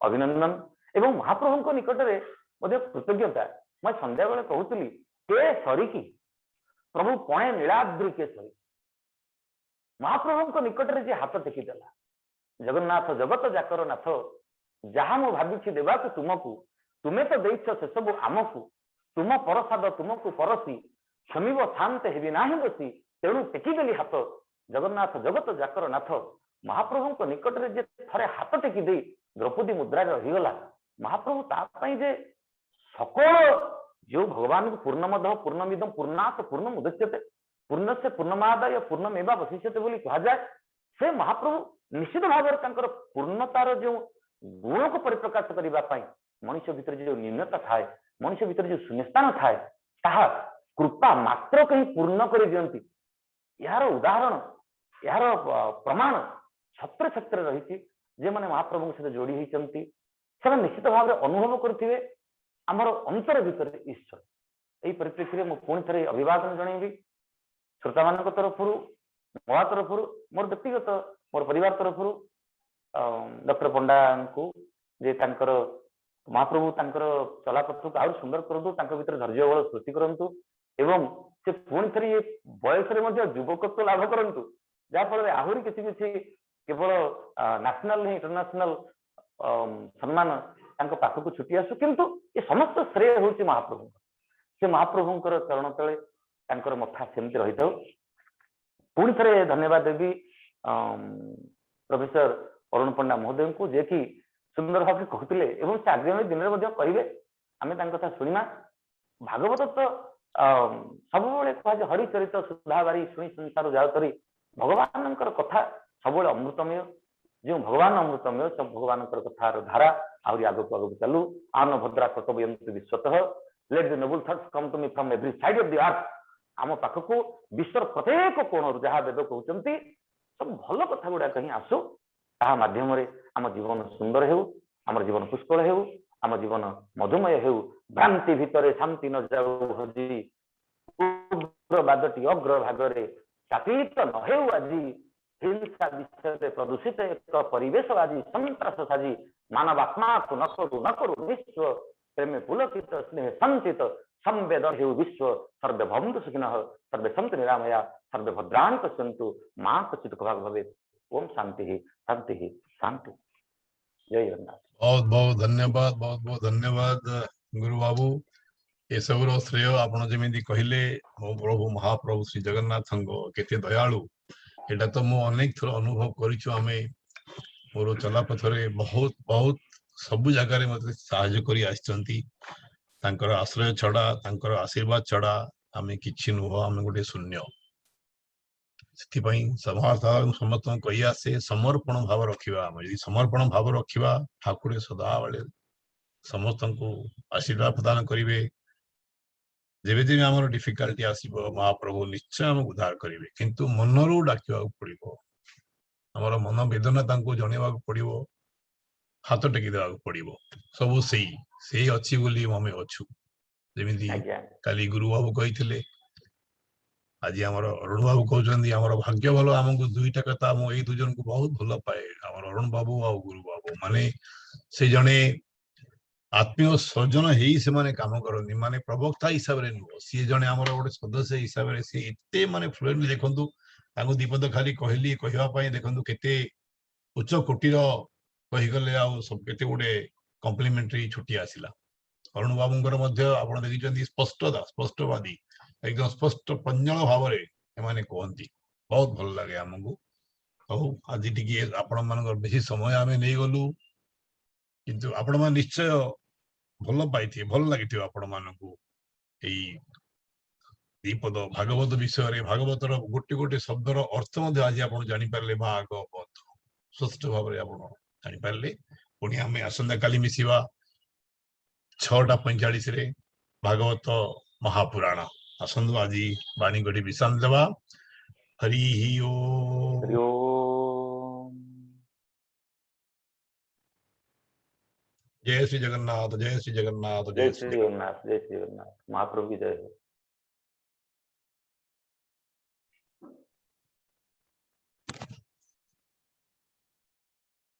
अभिनंदन एवं महाप्रभु निकट रे मध्ये कृतज्ञता मैं संध्या बेले कहूली के सरिकी प्रभु पणे नीलाद्रि के सरी महाप्रभु निकट रे जे हाथ टेकी देला जगन्नाथ जगत जाकर नाथ जहा मु भावी देवा तुमको तुमे तो देइछ से सब आमको तुम परसाद तुमको परसी क्षमीव शांत हेबी नाही बसी तेणु टेकीदेली हाथ जगन्नाथ जगत जाकर नाथ महाप्रभु निकट रे जे थरे हाथ टेकी दे द्रौपदी मुद्रा रहीगला महाप्रभु तापाई जे सकल जो भगवान को पूर्णमद पूर्णमिदम पूर्णात पूर्ण मुदच्यते पूर्ण से पूर्णमादाय पूर्णमेवा वशिष्यते बोली कहा जाए से महाप्रभु निश्चित भाव में पूर्णतार जो गुण को परिप्रकाश करने मनुष्य भीतर जो न्यूनता थाए मनुष्य भीतर जो शून्यस्थान थाए ताहा कृपा मात्र कहीं पूर्ण कर दियंती यार उदाहरण यार प्रमाण छत्र छत्र रही जे माने महाप्रभु सहित जोड़ी होती से निश्चित भाव में अनुभव करुवे ଆମର ଅନ୍ତର ଭିତରେ ଈଶ୍ୱର। ଏଇ ପରିପ୍ରେକ୍ଷୀରେ ମୁଁ ପୁଣି ଥରେ ଅଭିବାଦନ ଜଣେଇବି ଶ୍ରୋତାମାନଙ୍କ ତରଫରୁ, ମୋ ତରଫରୁ, ମୋର ବ୍ୟକ୍ତିଗତ ମୋର ପରିବାର ତରଫରୁ ଡକ୍ଟର ପଣ୍ଡାଙ୍କୁ ଯେ ତାଙ୍କର ମହାପ୍ରଭୁ ତାଙ୍କର ଚଲାପଥକୁ ଆହୁରି ସୁନ୍ଦର କରନ୍ତୁ, ତାଙ୍କ ଭିତରେ ଧୈର୍ଯ୍ୟ ବଳ ସୃଷ୍ଟି କରନ୍ତୁ ଏବଂ ସେ ପୁଣି ଥରେ ଏ ବୟସରେ ମଧ୍ୟ ଯୁବକତ୍ୱ ଲାଭ କରନ୍ତୁ, ଯାହାଫଳରେ ଆହୁରି କିଛି କିଛି କେବଳ ନ୍ୟାସନାଲ ଇଣ୍ଟରନ୍ୟାସନାଲ ସମ୍ମାନ ତାଙ୍କ ପାଖକୁ ଛୁଟି ଆସୁ। କିନ୍ତୁ ଏ ସମସ୍ତ ଶ୍ରେୟ ହେଉଛି ମହାପ୍ରଭୁଙ୍କର। ସେ ମହାପ୍ରଭୁଙ୍କର ଚରଣ ତଳେ ତାଙ୍କର ମଥା ସେମିତି ରହିଥାଉ। ପୁଣି ଥରେ ଧନ୍ୟବାଦ ଦେବି ପ୍ରଫେସର ଅରୁଣ ପଣ୍ଡା ମହୋଦୟଙ୍କୁ, ଯିଏକି ସୁନ୍ଦର ଭାବରେ କହୁଥିଲେ ଏବଂ ସେ ଆଗାମୀ ଦିନରେ ମଧ୍ୟ କହିବେ, ଆମେ ତାଙ୍କ କଥା ଶୁଣିବା। ଭାଗବତ ତ ସବୁବେଳେ କୁହାଯାଏ ହରିଚରିତ ସୁଧାବାରୀ ଶୁଣି ସଂସାର ଯାଉ ତରି, ଭଗବାନଙ୍କର କଥା ସବୁବେଳେ ଅମୃତମୟ। ଯେଉଁ ଭଗବାନ ଅମୃତମୟ, ସେ ଭଗବାନଙ୍କର କଥାର ଧାରା ଆହୁରି ଆଗକୁ ଆଗକୁ ଚାଲୁ। ଆନ ଭଦ୍ରା ପ୍ରକବୟନ୍ତୁ ବିଶ୍ୱତଃ, let the noble thoughts come to me from every side of the earth. ଆମ ପାଖକୁ ବିଶ୍ୱର ପ୍ରତ୍ୟେକ କୋଣରୁ ଯାହା ବେଦ କହୁଛନ୍ତି ସବୁ ଭଲ କଥା ଗୁଡାକ ହିଁ ଆସୁ। ତାହା ମାଧ୍ୟମରେ ଆମ ଜୀବନ ସୁନ୍ଦର ହେଉ, ଆମର ଜୀବନ ପୁଷ୍କଳ ହେଉ, ଆମ ଜୀବନ ମଧୁମୟ ହେଉ। ଭ୍ରାନ୍ତି ଭିତରେ ଶାନ୍ତି ନ ଯାଉ ହଜି, ଉଗ୍ରବାଦଟି ଅଗ୍ରଭାଗରେ ଚାପିତ ନ ହେଉ ଆଜି। ହିଂସା ବିଷୟରେ ପ୍ରଦୂଷିତ ଏକ ପରିବେଶ ଆଜି ସନ୍ତ୍ରାସ ସାଜି, ମାନବାତ୍ମାକୁ ନ କରୁ ବିଶ୍ୱ ପ୍ରେମେ ପୁଲକିତ ସ୍ନେହ ସଞ୍ଚିତ, ସମ୍ବେଦ ହେଉ ବିଶ୍ୱ ସର୍ବେ ଭବନ୍ତୁ ସୁଖିନଃ, ସର୍ବେ ସନ୍ତୁ ନିରାମୟା, ସର୍ବେ ଭଦ୍ରାଣି ପଶ୍ୟନ୍ତୁ, ମା କଚିତ ଭାଗ ଭବେ। ओम शांति ही शांति ही शांति। जय जगन्नाथ। बहुत बहुत धन्यवाद, बहुत बहुत धन्यवाद गुरु बाबू। ये सबरो श्रेय आपण जेमिति कहिले मो प्रभु महाप्रभु श्री जगन्नाथ केते दयालु, एटा तो मो अनेक थर अनुभव करिछु। आमे मोर चला पथरे बहुत बहुत सब जगह मते सहाय्य करी आछंती। तांकर आश्रय छड़ा, तांकर आशीर्वाद छड़ा आमे किछि नुह, आमे गोटे शून्य। समस्त कही आसे समर्पण भाव रखा। समर्पण भाव रखा, ठाकुर सदा बेले समस्त को आशीर्वाद प्रदान करेंगे। जेबे जेबे आमर डिफिकल्टी आसीबो महाप्रभु निश्चय आम उद्धार करेंगे, किंतु मनरू डाकिया पड़ो, आमर मन वेदना तांको जणेवा पड़ो, हाथ टेकी देवा पड़ो। सब से अच्छी बोली आमे अच्छु। जेमिति काली गुरु बाबू कही, आज आमर अरुण बाबू कहते आमर भाग्य भल, आमको दुईटा कथा मुझे दु जन को बहुत भल पाए। आमर अरुण बाबू आ गुरु बाबू माने से जने आत्मीय स्वजन ही से माने काम करनी, माने प्रवक्ता हिसाब से नुह, सी जने आमर गोटे सदस्य हिसाब से एते माने फ्लुएंटली देखंतु तांको दीपद खाली कहली कहवा पई देखंतु केते उच्च कोटिर कहि गले आ सब केते गोटे कॉम्प्लीमेंटरी छुट्टी आसिला। अरुण बाबूंकर मध्य आपण देखिचंती स्पष्टता, स्पष्टवादी, एकदम स्पष्ट पंजल भाव में कहती। बहुत भल लगे आमको। हूँ आज टी आपण मान बेसी समय आम नहीं गलु, किंतु आपण मान निश्चय भल पाई, भल लगी आपण मानक दीपद भागवत विषय, भागवतर गोटे गोटे शब्दर अर्थ आज आप जापारे। भागवत स्पष्ट भाव जापारे। पुणी आम आसंता काली मिसिवा 6:45 भागवत महापुराण। आसंतु आज वाणी गोटी विश्राम देवा। हरि ओम। जय श्री जगन्नाथ, जय श्री जगन्नाथ, जय श्री जगन्नाथ, जय श्री जगन्नाथ। महाप्रभु की जय हो।